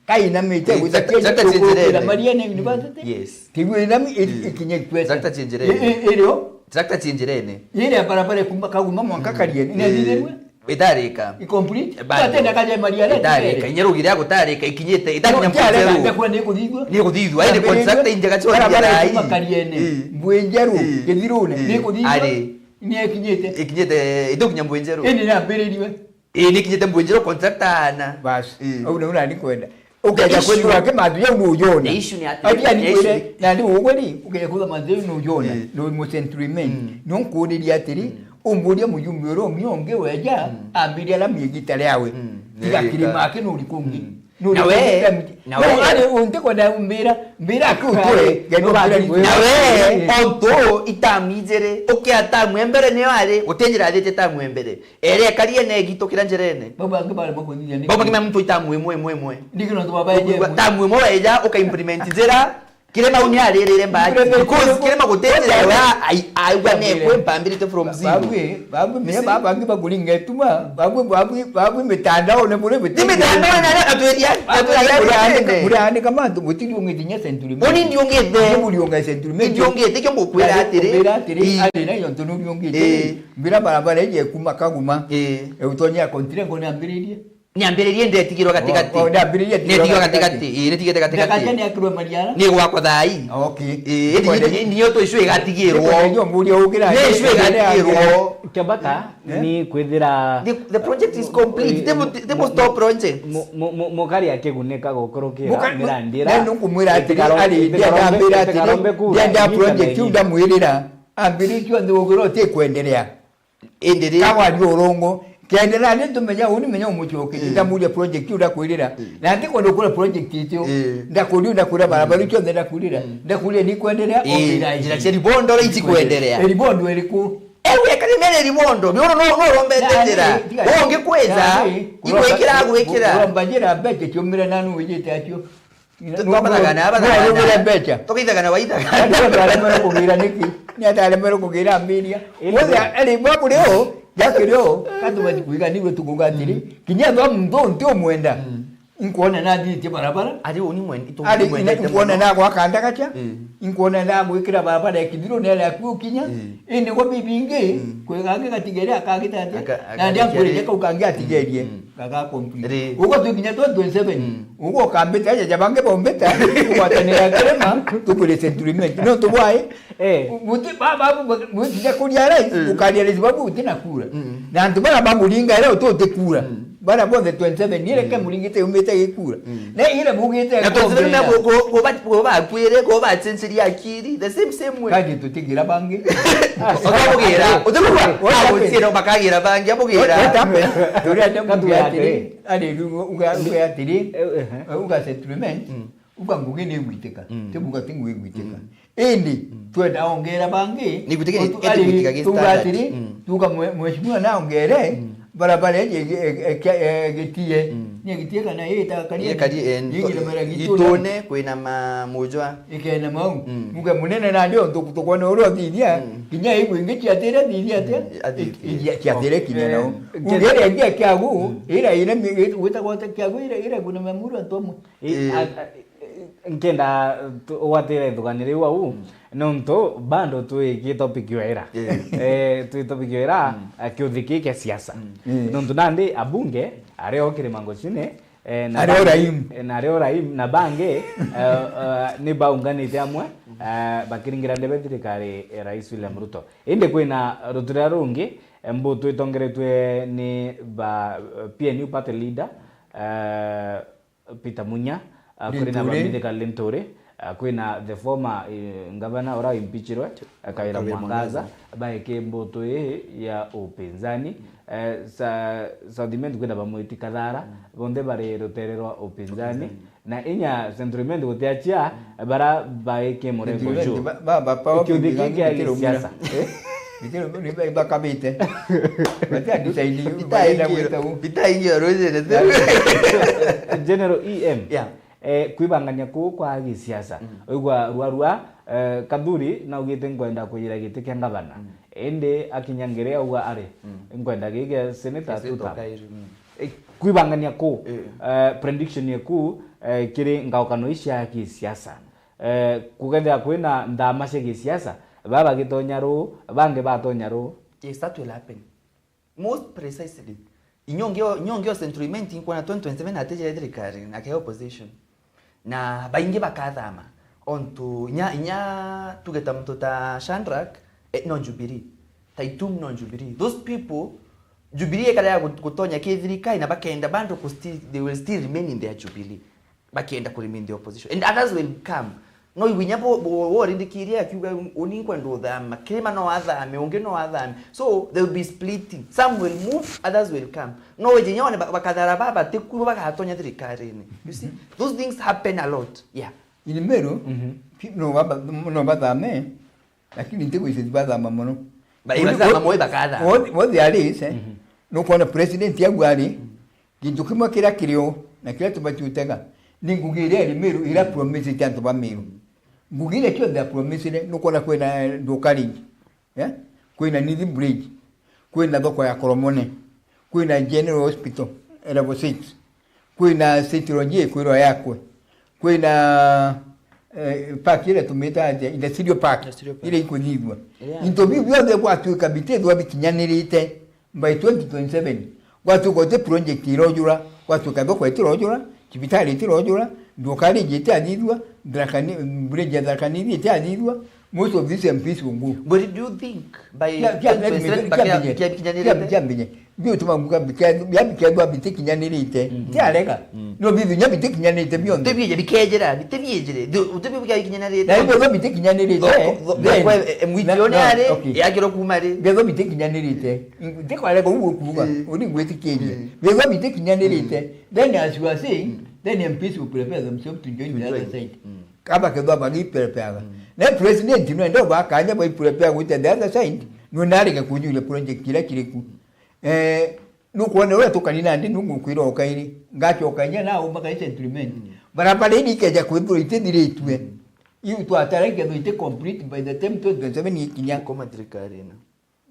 kai na mete uzakeje Mariana University yes tiwe na ikinye kwesa zakta chenjerene ero zakta chenjerene ile barabara kuma kaguma mwakakarie ne ndizerwe itareka incomplete batenda kaje Mariana itareka inyarugire yako tareka ikinyete itakinya mpuzeru ndakwa nikuthithwa nikuthithwa ine contract inje gacho ngirai makariene mbwenjeru githirune nikuthithwa ari ni ikinyete idokinya mbwenjeru ene na bereriwe ni kinyete mbwenjeru contract ana basi au unani kwenda ukaja kwetu wake madhuya unujona ati ni kwele na ndi ukweli ukaja kuza madhuya unujona no mo centurymen no kodi ya tiri umbulia muyumbiro myonge weja ambilia la myegitale yawe tikakirima ake no likungi nawe ale unte kwa da mbira akutwe gano nawe onto itamizere okiata mwembere ne wale utenjira adete tamwembere ere kaliye ne gitokira njerene baba nge bale bako nyinya ni baba ngima mtu itamwemwe ndikino to baba yeje tamwemwe weja ukaimplement zera kirema unyalelele mbaji because kirema kutenjera ai kwempambirite from zero babu me baba nge bagulinga tuma babu mitandao ne bure mitandao na atueria burane kama butiri ungetinya century oni ndiongete buri unga century ndiongete cyo mukwera atire ali na yonto no ndiongete mbira barabara ye kuma kaguma utonya kontire ngone ambiririe nyambiririe ndetigirwa katikati netigirwa katikati netigete katikati ndakajani akirwa Mariana ni gwakwa thai okay niyo to icwe gatigirwo nyo muri ugira ni icwe gatigirwo kebaka ni kwithira the project is complete they must stop project mukari akeguneka gokorokira mirandira neno kumwira ati ali ndia ambira ati ndia project unda mwirira ambiri cyo ndogoro te kuendelea endelea kawa ndio urongo kiendelea ndio tumenya uni menya umuchoke ndamulia project unda kuirira na ndiko ndokora project ityo ndakura barabara cyo ndakurira ndakulia ni kuendelea obira ijira cheri bondo iti kuendelea elibondo eliku ewe kalimene limondo no rombe ndendera onge kweza ikwekira rombajira beche cyomira nanu wejete atyo twabagana abagana becha tokizagana waita alemero kugira niki ni alemero kugira milia wote elibabu leo yakiryo kadubati kuiga niwe tugungatiri kinyadwa mndo ntio mwenda inkuona nadi ti barabara ari oni mwenda ito mwenda inkuona na kwa kanda kacha inkuona na gwikira barabara ekidiro nele akukinya indi ko bibinge kwegange katigere akagitate na ndia kurije ukangia atigerie kaka complete uko tukinya 27 uko kambeta ya jabange bombeta uwatanira krema tukule centuryment no tubwae muti baba muti kulia rais ukalia rais babu tena kura na ntubara babu linga leo tote kura bara bonde 27 nile kama mulingite umete ikura na ile bugite na tozere na go ba kwere go ba tsensiri akiri the same way kaje tutigira bangi okabugira udumwa abo tsero bakagira bangi abugira dore ndamugati ali uga atiri uga settlement uga ngugine ngwiteka tebuga tingu ngwiteka indi twenda ongera bangi nikutikira etukutika gista tuga mheshimiwa na ongere barabara getie ni getie kana eta kali gitone kwina mamujwa ikena mau muga munene na ndio tukona uro thinia kinya igu ingichi atera thinia ate kiatera kinya nao ungere ndia kyagu ira ina wita kwata kyagu ira kuna mamuru atomu nkenda watire thuganire wau nonto bando tu topic yoera tu topic yoera akiuthiki ke siasa nonto nandi abunge areo kirimango chine areo raim na bange ni baunganite amwe bakiringira ndebe thirikari rais William Ruto inde kwina rutura rungi mbutu itongeretwe ni ba PNU party leader Peter Munya kuri na bamide kalentore kwina the former governor ora impeachirwe Kawira Mwangaza baike mboto ya upinzani Southiment kwenda bamwiti Kathara bonde bare rotererwa upinzani na inya sentiment gutiachia bara baike murengo jo baba pa kiudiki ya siasa Bitero ni bakabite. Batia disaidi bitaingia roje General EM yeah kwibangania ku kwa gisiasa oigwa ruarua Kadhuri na ugite ngwenda kuyira gite kya ngabana ende akinyangire auga ari ngwenda gige senator tuta kwibangania ku prediction yaku kiri ngaukano isha gisiasa kugenda kwina ndama cia gisiasa baba gitonyaro bange batonyaro yes that will happen most precisely inyongio centralment kwa 2027 ateje thirikari na ke opposition na baingi bakathama onto nya tugeta mtota Shandrak no Jubilee taitum no Jubilee those people Jubilee kada kutonya ke thirikari na bakenda bando they will still remain in their Jubilee bakenda ku remain the opposition and others will come no winyapo wori ndikiria akiuga uninkwa ndo thama kirima no athame unge no athame so they will be splitting some will move others will come no wejinyone bakathara baba tekuru bakatonya thirikari ni you see those things happen a lot yeah in Meru no bathame lakini ntego ise bathama mono bathama moyo bakatha what they are is no kona president yangu ali kintu kimwe kira kirio na kila tubachutega ningugire Meru ira promise tanto ba Meru ngugire kyo da promise no kona kwena ndokali yeah kwena Nidi Bridge kwena thoko ya Koromone kwena General Hospital level 6 kwena Citroje kwiro yakwe kwena park ile tumeta ile studio park ile iko nigwa into bibyo de kwatu kabite do bikinyanirite by 2027 kwatu kote project irojura kwatu kabo kwa irojura kibitali irojura ndokali jete adidwa drakani bridge drakani jete adidwa most of these MPs wongo but do you think by 2027 kinyanyirite bio tumamuka bikadwa bitikinyanirite tiareka no bibi nyabitikinyanirite bio tebije bikejera bitebije utebije bikinyanirite na ibyo bitikinyanirite mwitione are yagiro kumare byo bitikinyanirite ndikwaleka ukuvuga uri gwetikeje byo bitikinyanirite then as you are saying then MPs will prepare themselves to join the other side kaba kedwa bagi prepare na president no ndo bakanya boy prepare with the other side no nalike kujule project kila kiriku nukuone wewe tukanina ndi nungukwiro okairi ngacho okanya na umaka settlement barabara ini keja kwithura itediretwe you to atareke do ite complete by the time 2027 ikinya koma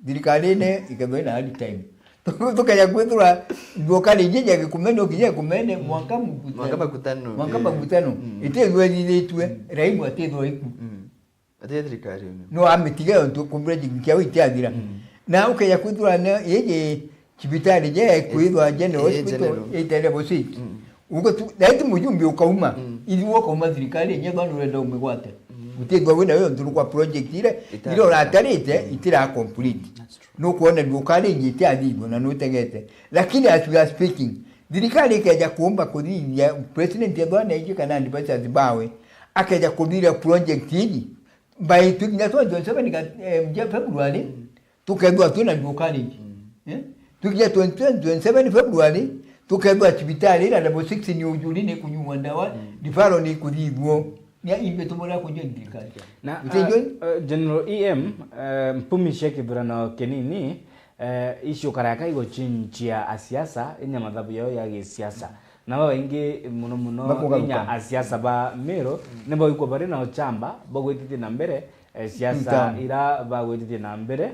dirikali ne ikabena hard time tukaya kwithura ndokali nyenye gikumene okije kumene mwaka mkutano ite lwediretwe raimu atedwa iku dirikali no amitiga to kumreji kyawo itiadira na ukaya kwithura ne yeje kibitali je kwithwa General Hospital itele bosi uko tu daiti mujumbi ukauma ili woko uma serikali nyeba no renda umegwate utegwa wena yo nduru kwa project ile ratarite itira complete no kuona ndukali nyite adibo na nutegete lakini as we are speaking serikali ikaja kuomba kodi ya president ya bwana yake kana ndipasa zibawe akaja kudira project hii by 2027 February tukadwa tuna ndukali tukija 27 February tukadwa hospitali ila level 6 ni ujuline kunywa ndawa difaro ni kudibwo ya imbe tumora kujendikali na General EM mpumishe kibirana kenini isho karaka igo chinchia asiasa inya madhabu yao ya gisiasa na baba ingi muno inya asiasa ba Meru nebo iko bari na ochamba bogwitite na mbere siasa ira bagwitite na mbere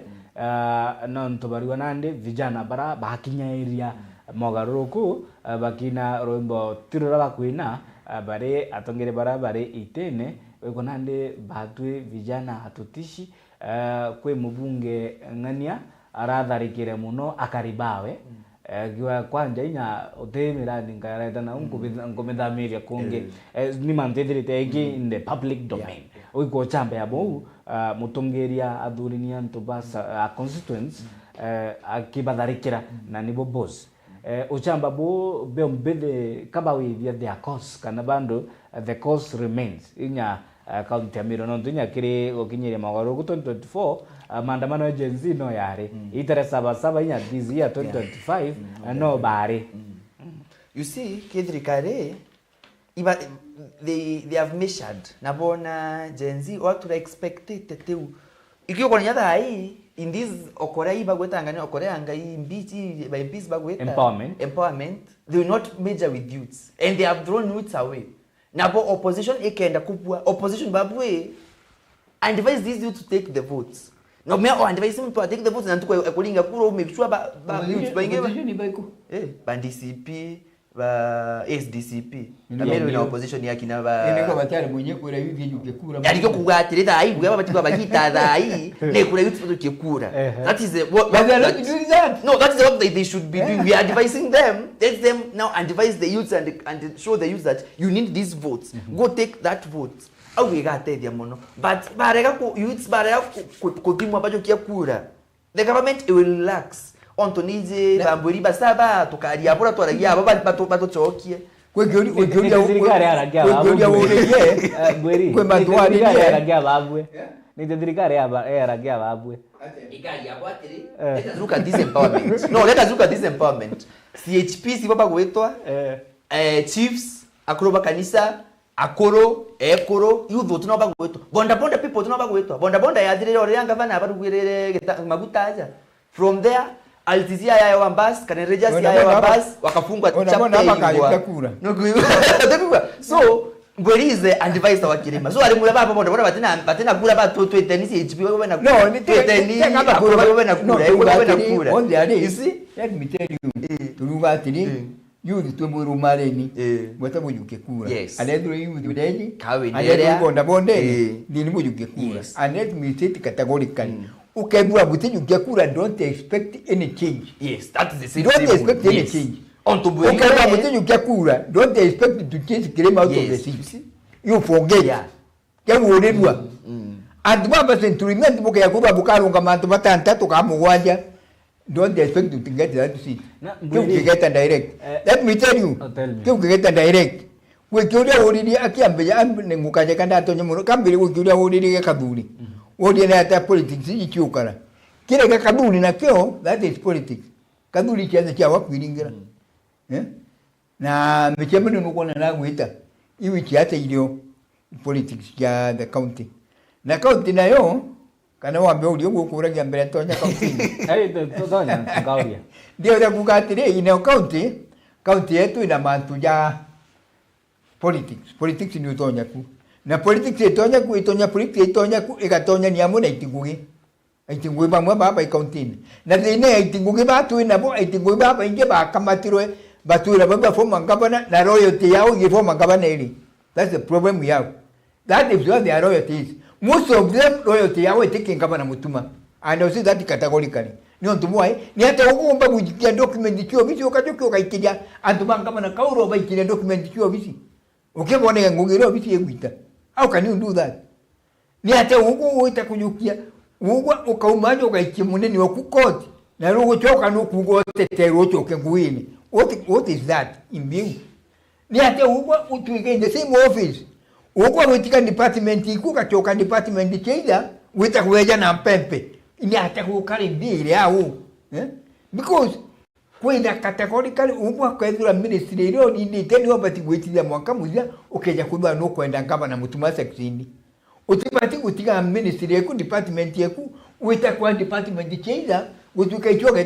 no ntobariwa nande vijana bara bakinyairia mogaruku bakina roimbo tirura bakwina bare atongere bara bare itene weko nande batwe vijana atutishi kwe mubunge ngania aratharikire muno akaribawe giwa kwanja inya utemira ndingareta na ngomethamiria kungi ni mantethirite egi in the public domain uiko chamba ya bou mutongeria athurinia ntubasa constituents akibatharikira na nibo boss uchamba bu bembele kabawi via their cause kana bando the cause remains inya county ya Meru no tunya kiri okinyire magoro ku 2024 maandamano ya Gen Z no yare itere 7 inya this year 2025 no bari. You see kidrikare they have measured nabona Gen Z what to expected teu ikyo kwa nyata hai in this okorai bagweta ngani okorai ngai mbichi by peace bagweta empowerment they will not measure with youths and they have drawn youths away nabo opposition ekenda kupwa opposition babwe and advise these youths to take the votes no me or advise them to take the votes and to kulinga kuro make sure ba youths baingewa ba DCP ba SDCP na Meru na opposition yake na ba niko batari mwenye kura yuthi yuke kura yaliko kugatirita ai bwa batikwa bagita dai ne kura yuthi tuke kura that is what they should be doing. We are advising them, let them now advise the youths and show the youths that you need these votes, go take that vote au we got there mono but barega ku youths barega kutimwa bajo kia kura the government will relax onto nije bamburi basaba tukaria bora twaragia abo bato chokie Kwegori aragia babwe ni thirikari aragia babwe. Let us look at this empowerment. No, let us look at this empowerment. CHP si baba gwetwa chiefs akoroba kanisa akoro ekoro youth no baba gwetwa bonda people no baba gwetwa bonda yathirire ore yanga bana abarugwirire maguta aja from there altizia yayo ambas kana rejas yayo ambas wakafungwa chapter so where is the advice wa kirima so alimula baba bonda batena kula ba to tenisi HP wewe na no ni tenisi wewe na kula on the other you see let me tell you turuga tini youth to muru mareni wata mujuke kura anedro youth bideni anedro bonda dini mujuke kura and let me say categorically ukebua butejuke kura don't expect any change. Yes, that is the same. Don't expect any change. Ukebua butejuke kura don't expect to change kirema out of the city. You forget kemu oredwa and baba centurion buke yakuba bukarunga mantu batanta tukamugwanja don't expect to get that seat. You get and direct. Let me tell you. You get and direct. We kyoria oridi akiambe ambe ngukaje kanda tonye muno kambere we kyoria oridi kaduri. Odi na ta politics ikiukana. Kile kaduri na kyo that is politics. Kaduri kianza cha wakwiringira. Na mechembe nuko na gwita. Iwi kiata ilio politics ya the county. Na county nayo kana wambe ulio gukuragia mbere tonya county. Tonya ngauria. Ndio ya kugatire ina county yetu ina mantu ya politics ni utonya ku. Na politics itonya ku igatonya ni amuna itingugi bamwe baba ikaunti na thine itingugi batu ina bo itingugi baba inge bakamatirwe batura baba forma ngabana na royalty yao ngifoma ngabana ili. That's the problem we have. That is what their royalties. Most of them royalty yao taking ngabana mutuma and I see that categorically ni ontumwa ni hata ugomba kujikia document kio bisi okajoki kaikija antuma ngabana kauro baikira document kio bisi ukebone ngugiro bisi egwita. How can you do that? Ni hata ugu itakunyukia ugu ukaumaje ukaikimuneni wa kukoti na rugo choka no kugote tero choke nguini. What is that in view? Ni hata ugu utuike in the same office. Ugu wetika department ikuka choka department cheida wita kuweja na mpempe. Ni hata kukari mbili au because kwenda categorically ugu kwethura ministry ro ni teni obati gwitira mwaka muzia ukeja kuba no kwenda ngaba na mutuma section utipati gutiga ministry yeku department yeku wita kwa department cheida utuka ichoka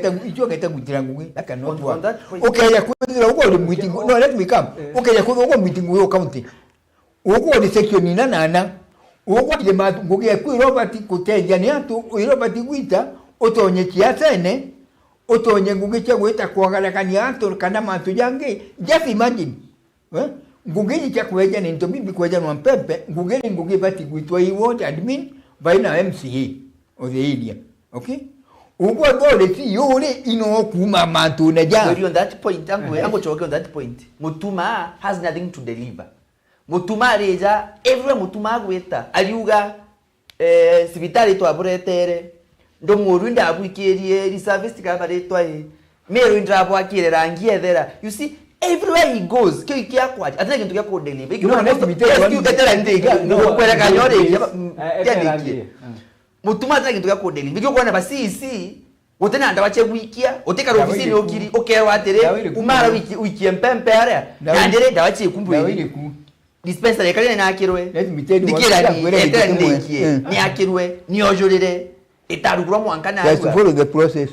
ita gutira ngugi aka no twa ukeja kuthira ugo ri meeting no let me come ukeja kuthira ugo meeting yo county ugo ni section ina nana ugo ile matu ngugi yeku robati kuteja ni atu robati gwita utonye kiasene otonye ngugi cha gweta kuangalakania ato kana mantu yange just imagine ngugi cha kuweja ni nto bibi kuweja no mpempe ngugi bati gwitwa iwo admin baina MCA of the area okay ugo dole si yule ino kuma mantu na ja on that point ango choke on that point mutuma has nothing to deliver mutuma reja every mutuma gweta aliuga sibitari to aburetere ndo muru ndabuikerie reservist kabaretwa Meru indrapo akire rangi ethera. You see, everywhere he goes, kyo ikia kwaje. Ataka kintu kya deliver. No, let me tell you one thing. No, kwera kanyore. Eterangi. Mutuma ataka kintu kya deliver. Kyo kwa na basisi. Otena anda wache wikia, oteka ofisini okiri, okerwa atere, umara wiki empempe area. Nandere dawache kumbwe. Dispensary kale na akirwe. Let me tell you ni akirwe, ni ojorere. Etarugura mwankana. Just follow the process.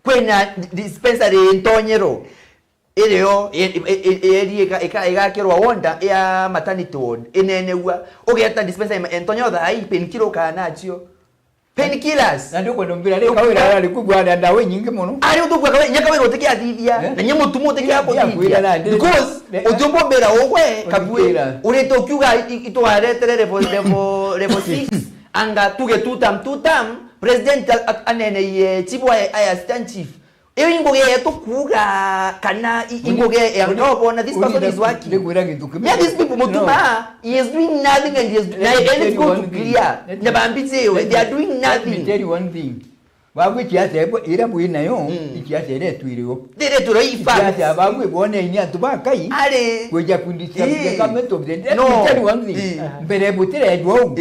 Kwena dispensary entonyero. Eleo ekakirwa wonda ya maternity ward enenewa. Ogeta dispensary entonyero da painkiller kana achio. Painkillers. Ndio kwa ndombira leo kawira alikubwa ndawe nyingi muno. Ali utubwa kawe nyaka wewe oteke athithia. Na nyemo tumo oteke hapo thithia. Because utumbo mbera ogwe kabwe. Ureto ukiuga itwaretere level 6 anga tuge tutam president anene ye chief aya stand chief. Eyo ingoge yetu kuga kana ingoge yangobo na this person is working. Yeah, these people mutuma he is doing nothing and he is and going to clear. Nabambitse they are doing nothing. Let me tell you one thing. Babu kiasi ira buina yo ikiasi ile tuirigo. Dere turo ifa. Kiasi babu bone inya tubakai. Ale. Kweja kundisia government of the let me tell you one thing. Mbere butire edwo.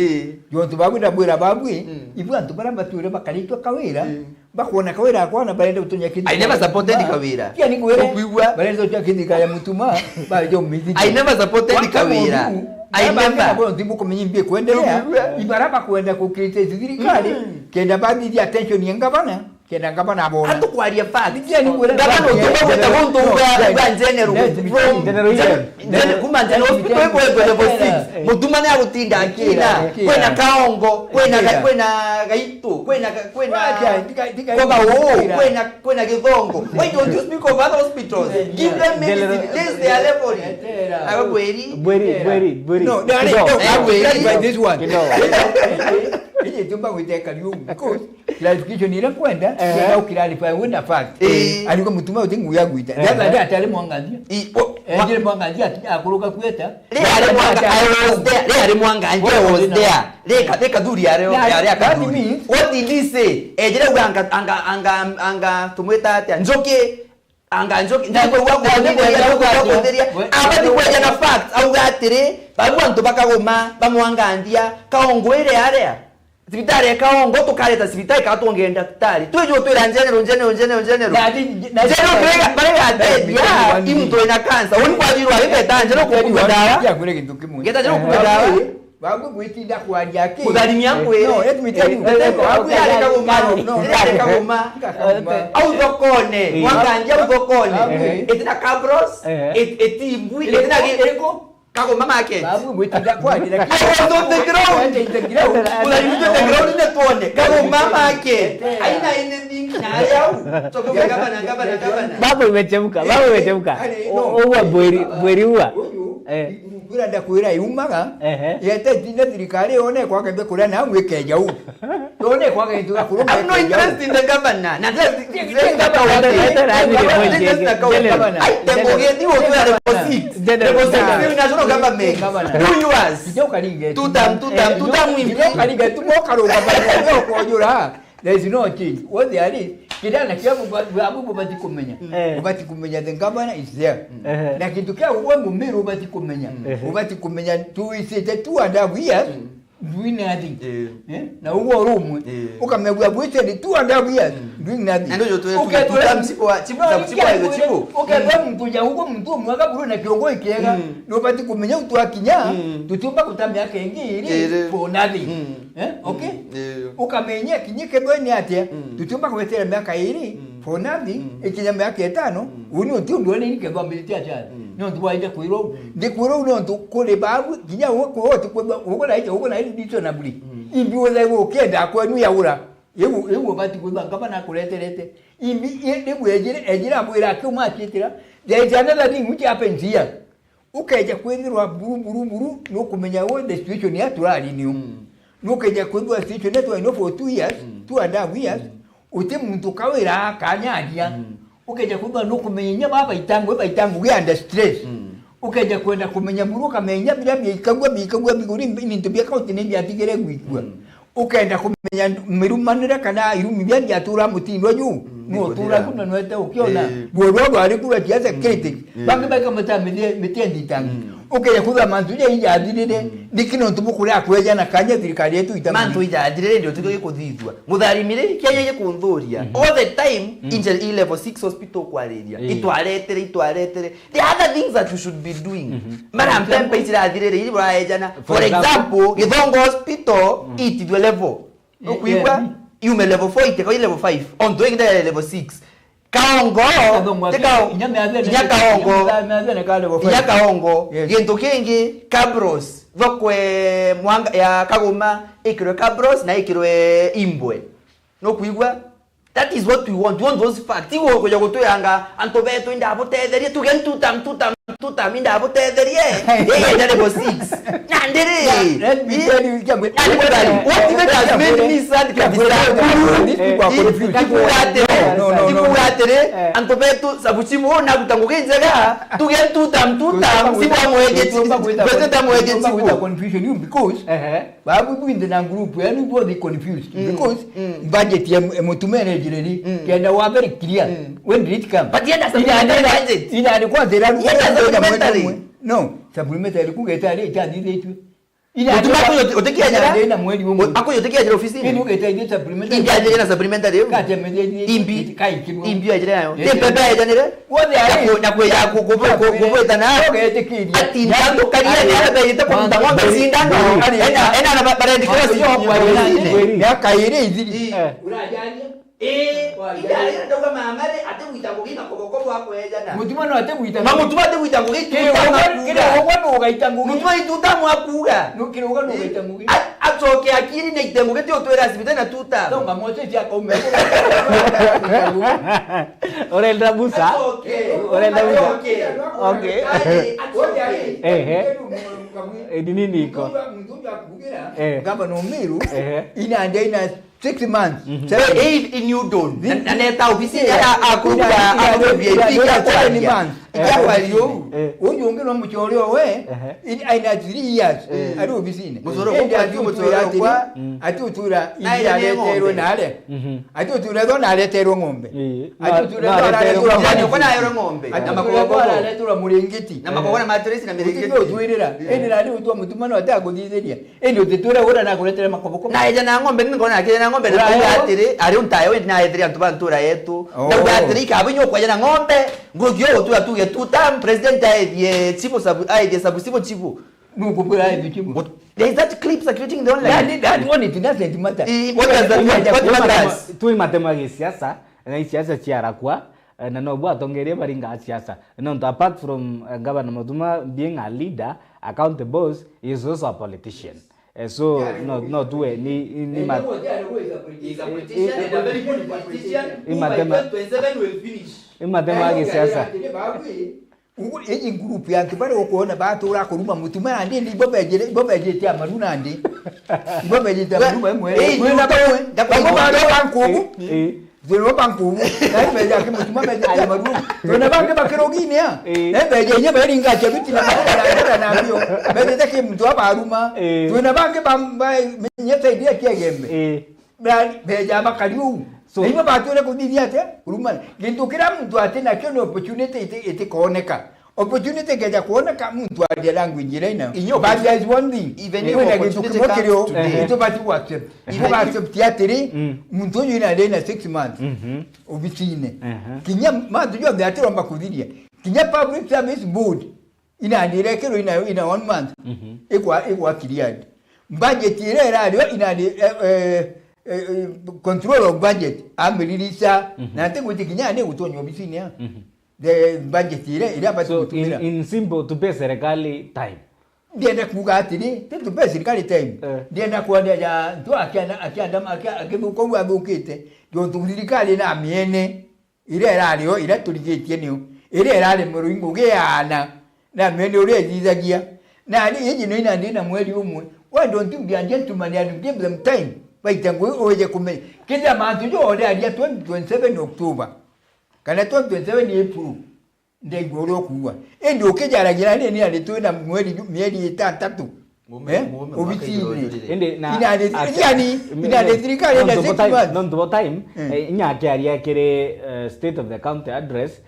Yo tubabu ndabwira babu ibu antubara bature bakalito kawira. Bakona kawira akwana balende utonya kindi. I never supported kawira. Kia ni kwere. Balende utonya kindi kaya mutuma ba yo mizi. I never supported kawira. I never. Bwana ndimbo kumenyimbie kuendelea. Ibaraba kuenda kukirite zirikali. Kenda babi ya attention yengabana. Kenda ngabana abo. Hatu kwalia fact. Kia ni kwere. Ngabana utumba utagonto uga general. Kuma general hospital kwa level 6. Mutuma na utinda akina. Kwena kaongo, kwena gaito, kwena kwena githongo. Why don't you speak of other hospitals? Give them medicine. This they are leveling. Bweri. No, this one. Hii tumba witeka liu because clarification ile kwenda na ukilalifa wenda fact. Alikuwa mtuma utingu ya guita. Dada atale mwangazia. Ile mwangazia akuruka kueta. Le ale mwangazia was there. Le kaduri areo ya kaduri. What did he say? Ejere anga tumweta ati njoke anga njoke ndiko wako nderia abati kwa na fact au gatire babu antu bakagoma bamwangandia kaongwere area sibitari kaongo tukareta sibitari katongenda tutari tujo twira general bare atedia imto ina kansa woni kwa jiro abe tanjero kukudawa ya kule kintu kimwe ngeta jero kukudawa babu kuitinda kwa yake kudali yangu no let me tell you babu yale kagoma au dokone mwanganja udokone etina cabros etimbui etina eko kago mama yake babu mwitinda kwa ni lakini the ground kudali ground ni tuone kago mama yake aina anything na yao toko gabana babu imechemka owa bweri uwa kura ndakwira yumaga yete tinda thirikari one kwa kembe kura na mwekeja u one kwa kembe kura I'm not interested in the governor na there is no change. What they are is, kidana kia abu bati kumenya. Ubati kumenya the governor is there. Na kitu kia uwe Meru ubati kumenya. Ubati kumenya tu isete 2.5 years doing nothing. Na uwe rumu. Ukamegwa bwete 2.5 years doing nothing. Ndio tuta msipo hizo. Kwa mtuja huko mtu mwaka buru na kiongozi kiega. Ndio bati kumenya utu akinya. Tutumba kutamia kengiri for nothing. Okay? Ukamenya kinyike bweni atia. Tutumba kuwetera miaka 2 for nothing. Ikinya miaka 5 uni utundu wale nike gwambilitia cyane. Nyo ndwaide kuiro. Ndikuiro uno kule babu kinya uko wote uko na ile dicho na buli. Imbi wala ukenda kwenu yaura. Yewu bati kuba ngaba na kuleterete. Imbi yebu ejira abwira kuma kitira. There is another thing which happens here. Ukaja kwendirwa buru no kumenya wo the situation ya turali ni nukeja kwendwa situation neto ino for 2 years 2.5 years uti muntu kawira kanyadia ukeja kwendwa no kumenya baba itangu we under stress ukeja kwenda kumenya muruka menya bila bikagwa biguri nintu bya kauti ne byatigere gwikwa ukenda kumenya mirumanira kana irumi bya byatura mutindwa yu no tura kuna nwete ukiona borogo alikula kiasi critic bangi baka mata metendi tangi okay kuza mantu je ijadire dikino ntubukuri akweja na kanya thirikari yetu itamani mantu ijadire ndio tuko kuthithwa mutharimire kenya ye kunthuria all the time injel level 6 hospital kwariria itwaretere the other things that you should be doing mara mpempe itirathire iri bwaejana for example Githongo hospital it level okuigwa yume level 4 iteko level 5 on doing the level 6 Kaongo Kaongo gento kingi Cabros vokwe mwanga ya Kagoma ikirwe Cabros na ikirwe Imbwe no kuigwa that is what we want those facts iwo ko yago to yanga antobeto inda abotetherie tugen tutam inda abotetherie ye level 6 nandere let me tell you what even has made me sad kabisa antobeto sabuchimo na kutangukenjega tugen tutam sibo moeje confusion you because babu in the group we are both confused because budget ya mutumere jireli kenda wa very clear when did it come but yet that's budget ina alikuwa zera no supplementary kugeta ile chandi yetu ina otekia jana na mwezi mmoja ako yotekia jana ofisi ni ugeta ile supplementary imbi ajira na supplementary kati mmeje imbi ajira nayo tempe ajira nire wode ari na kuya kuboeta na ati ndango karia ya beita kwa mtambo sindano ena na baridi kwa sio ya kaire izili urajani ida ndoga mamare ate uitangukina kokoko wako ejana mutima no ate uitangu mutima ate uitangukina kile wako ugaitangu mutima itutamu akuga no kile wako ugaitangu atoke akiri na itangukete otwera sibita na tuta donga mote ya kombe orenda busa okay nini iko kama no Meru ina ndio 6 months. In you don't. Neta ofisi ya akuruka VIP kwa Ikakwaliyo unyonge no muchoryo we aina 3 years ari ofisine musoro kwa ati utura ina letero nale ati utura do nale letero ngombe ati utura do nale letero kwa na ngombe na makoko letero mulingiti na makoko na matresi na milingiti ndio tuirira ende nali utwa mutumano atakuthithiria ende utetura ura na kuletera makoko na eja na ngombe ngona akire na ngombe na atiri ari untayo na etiri antubantura yetu na atiri kabinyo kwa na ngombe ngogyo tu tutam president ye chipo sabu sabu sipo chipo nukupura hivi chipo there is that clip circulating the online that one it doesn't matter what does that matter tu matema ya siasa na siasa chiara kwa na no bwa tongeria baringa siasa no apart from governor Mutuma being a leader accountable is also a politician. So yeah, no do ni a politician and a very good politician who by 2027 will finish. Matema ya siasa eji group ya kibare okuona batura kuruma mutuma andi ndi bobeje tia maruna andi bobeje tia maruma mwe bankubu zero bankubu na beje akimutuma beje tia maruma tuna bange bakirogini ya na beje nye bari ngacha biti na ndio beje take mtu abaruma tuna bange nyeta idea kia gembe beje abakaliu so iba batule kudinia te kuruma gintu kila mtu atena kio opportunity ite kuoneka opportunity geja kuoneka mtu aje langu injiraina but there is one thing even if gintu kimokiro ito bati whatsapp iba whatsapp tiatiri mtu yina dena 6 months obitine kinya madu yo atiro makudiria kinya public service board ina direkero ina 1 month ekwa kiriadi budget ile radio ina control of budget amelilisa na ntengo tikinyane utonyo bisini ya the budget ile hapa tutumira in simple to pay serikali time ndienda kugatiri to pay serikali time ndienda kuandia ya ndo akianda akibuko abukite ndo tulikali na miene ile radio ile tuligetie niyo ile radio muringo geana na miene ule zizagia na ni yiji no ina ndina mweli umwe why don't you be a gentleman and give them time baitangu oje kume kija mantu jo ode adia 27 October kana 27 April ndegoro kuwa ende okejaragira ni ali tu na mweli miezi 3 ende na ina thirikari na 6 months non to time nyakiaria kire state of the county address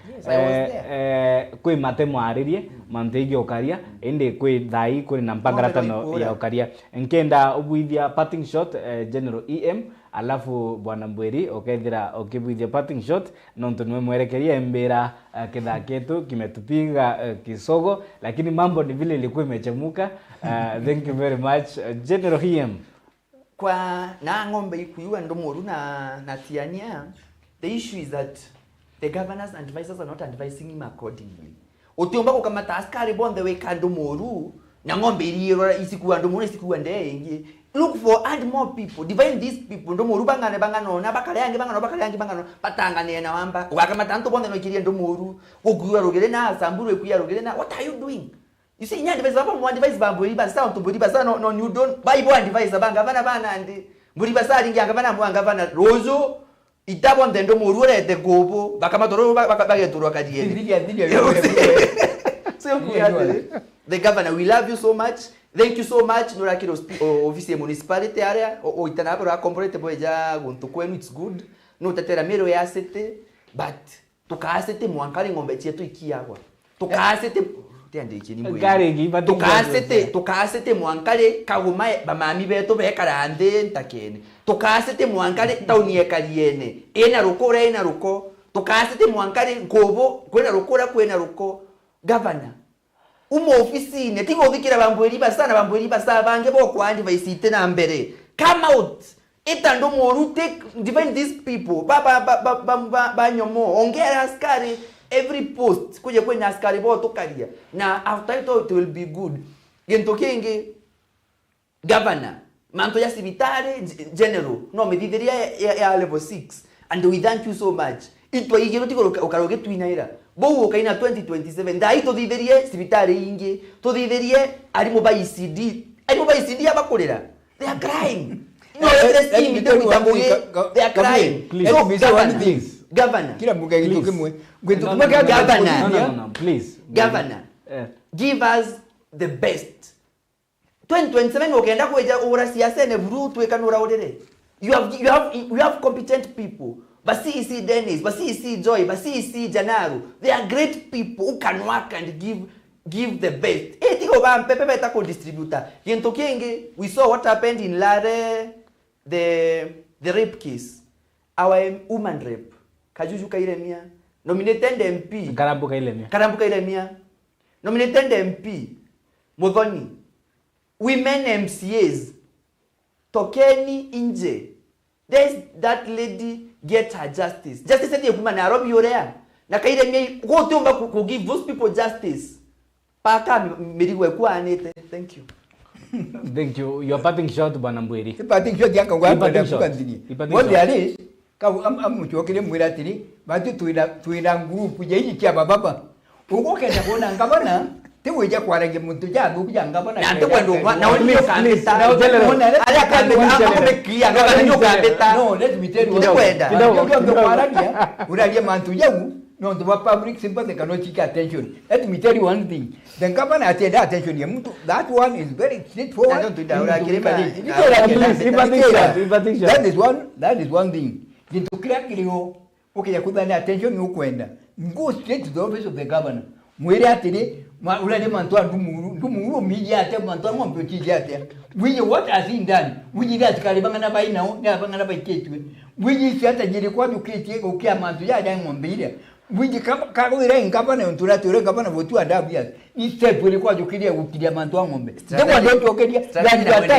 kwi mate mwaririe mantegi okaria ende kwi thai kuri na mpagatano ya okaria nkenda ubuithia parting shot general EM alafu bwana Mbweri okethira okibuithia parting shot nonto nwe mwerekeria mbira kithaketu kimetupiga kisogo lakini mambo ni vile ilikuwa imechemuka. Thank you very much General EM. Kwa na ng'ombe ikuyua ndomoru na tiania, the issue is that the governors and advisors are not advising him accordingly. Otiomba kukamata askari bonde we kandomoru na ng'ombe iliyo isikuwa ndomoru isikuwa ndenge. Look for add more people, divide these people ndomoru bangano na bakaleange bangano patangane na wamba ukakamata nto bonde no kirie ndomoru okuwa rogere na samburu ekuya rogere na what are you doing? You see, nya device baba mu device ba buri basa on to buri basa no you don't buy one device banga bana andi buri basa ringi anga bana mu anga bana rozo itabo ndendo mu rure de gobo bakamatoro bakaturo kadiye. So the governor, we love you so much. Thank you so much. No rakiro office municipality area o itanabo ra component boja guntu kwenu it's good. No tatera mero ya sete but tukasete mu ankari ngombe chetu ikiagwa. Tukasete tukasete mwankale kaguma bamami beto bekarande ntakene tukasete mwankale tauni ekaliene ena ruko tukasete mwankale ngobo kwena ruko governor umo ofisi ne tingo thikira bambweri basa bange bokwandi baisite na mbere come out itando moru take defend these people ba nyomo ongera askari every post kuje kwenye askari bo tokaria na after it will be good gentokenge governor manto ya civitare general no me dideria ya level 6 and we thank you so much itwa igero tiko okaroge twinaira bo ukaina 2027 ndai to dideria civitare inge to dideria ari mo ba ECD abakorera they are crying no let's see they are crying please governor kila mbuga gitoke mwe governor please governor give us the best 2027 okenda kuja ora siasa ne brutu ekanura odere you have competent people basi isi Dennis basi isi Joy basi isi Janaru they are great people who can work and give the best etiko ba pepe beta ko distributor yentokenge we saw what happened in Lare the rape case our woman rape Kajuju Kairemia nominated MP Karambuka Kairemia nominated MP Muthoni women MCAs tokeni inje that lady get her justice said the woman Nairobi yorea na Kairemia go to give those people justice paka mirigwe kwa anete. Thank you. Thank you. Your parting shot bwana Mbweri. Parting shot yako ngwa ndakukandini what there is amuchokele mwiratiri batu tuina group yeyi kya baba uko kenda bona ngabana teweja kwarage muntu jadu byangabana nande kwendo na woni kambeta ala kambeta akomekia ngabana nyokambeta no let me tell you kidogo kwaragia uralia mantu yangu no the public sympathy cannot take attention. Let me tell you one thing, the governor attend attention ya mtu that one is very straightforward. That is one thing. Into clear kilio okay yakudani attention ni ukwenda go straight to the office of the governor mwere atene ulale mantwa ndumuru miji ate mantwa ngombe tiji ate wije what has he done wije that kalibanga na baina o na banga na baiketwe wije siata jiri kwa duketi ukia mantu ya ya ngombe ile wije kama ile ngabana ntula tule ngabana votu adabu ya ni step ile kwa dukilia ukilia mantu ngombe ndeko ndio okedia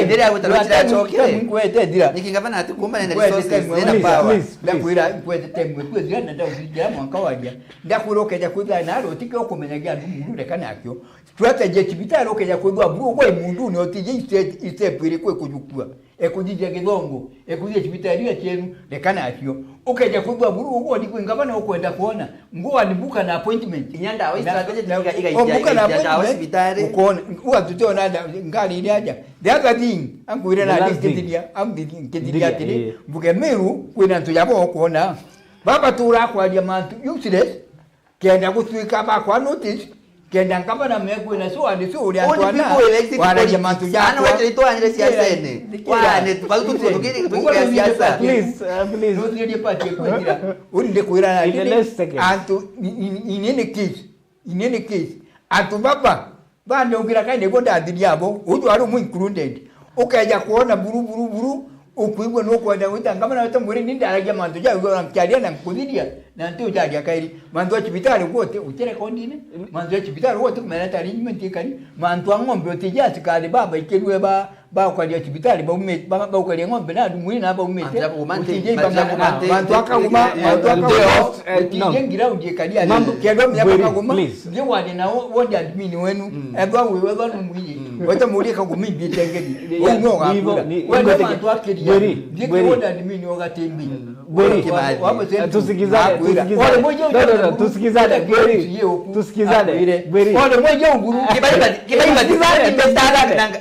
ndio utawachira choke kwete dira nikingabana atukumba na resources nenda power ndakwira kwete temwe kwezi nda ukija mwanka wadia ndakuroke ja kuza nalo tike okumenyaga ndumuru lekana akyo strategy kibitalo okeja kwedwa bwo kwa mundu ni otije step ile kwe kujukua ekujije gedongo ekujije kibitalo cyenu lekana akyo okeja kwedwa bwo uko ndi kwingabana okwenda kuona ngo anibuka na appointment nyanda awe strategy iga hospitali uko uatutona ngali ile aja the other thing anguire na dikidia amdikidia tili buke Meru kwina ntuyabo kuona baba tura kwa dia mantu useless kenda kutwika ba kwa notice kenda kama na meko na so andi so uri Only antwana people elected wana jamaa tu ana wewe tu anje siasa ene wane tupatu tukiri siasa Please. no ndiye pati kwendira uri ndekuira In the next second. antu in any case antu baba bande ugira kaine goda adiri yabo uju ari mu included ukaja kuona buru ukuigwa no kwenda wita kama na muri nindi araja mantu ja ugora mkialia na kudiria na ndio jaja kairi mantu hospitali wote utere kondine mantu hospitali wote kumeleta arrangement kali mantu ngombe otija tikali baba ikelwe ba kwa hospitali ba ume ba kwa ngombe na dumuri na ba ume mantu akaguma ngira uje kali ali kendo myaka kaguma ndio wade na wode admin wenu eba wewe ba numuri wote muri kaguma bitengedi uno ngakura wewe mantu akedi Bweri wode admin wagatembi Bweri tusikizane Bweri ole moja unguru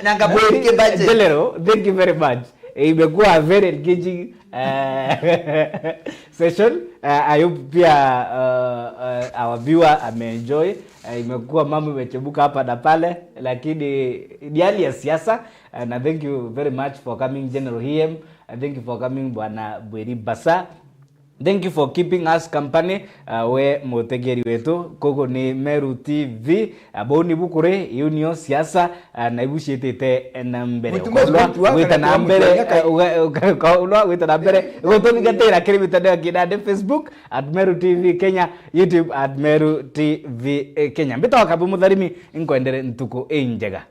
nanga bweri kebaje Delero, thank you very much. Imekuwa a very engaging session. I hope pia our viewer ameenjoy. Imekuwa mambo imechebuka hapa na pale, lakini ni hali ya siasa. And thank you very much for coming General Hiem. Thank you for coming Bwana Bweri Basa. Thank you for keeping us company. We mutegeri wetu kogo ni Meru TV aboni bukure yunio siasa na ibushitete na mbere wita na mbere wita na mbere goto ngatera kiri mitandao kidade Facebook @Meru TV Kenya, YouTube @Meru TV Kenya. Mbito wakabu mutharimi inkwendere ntuko enjega.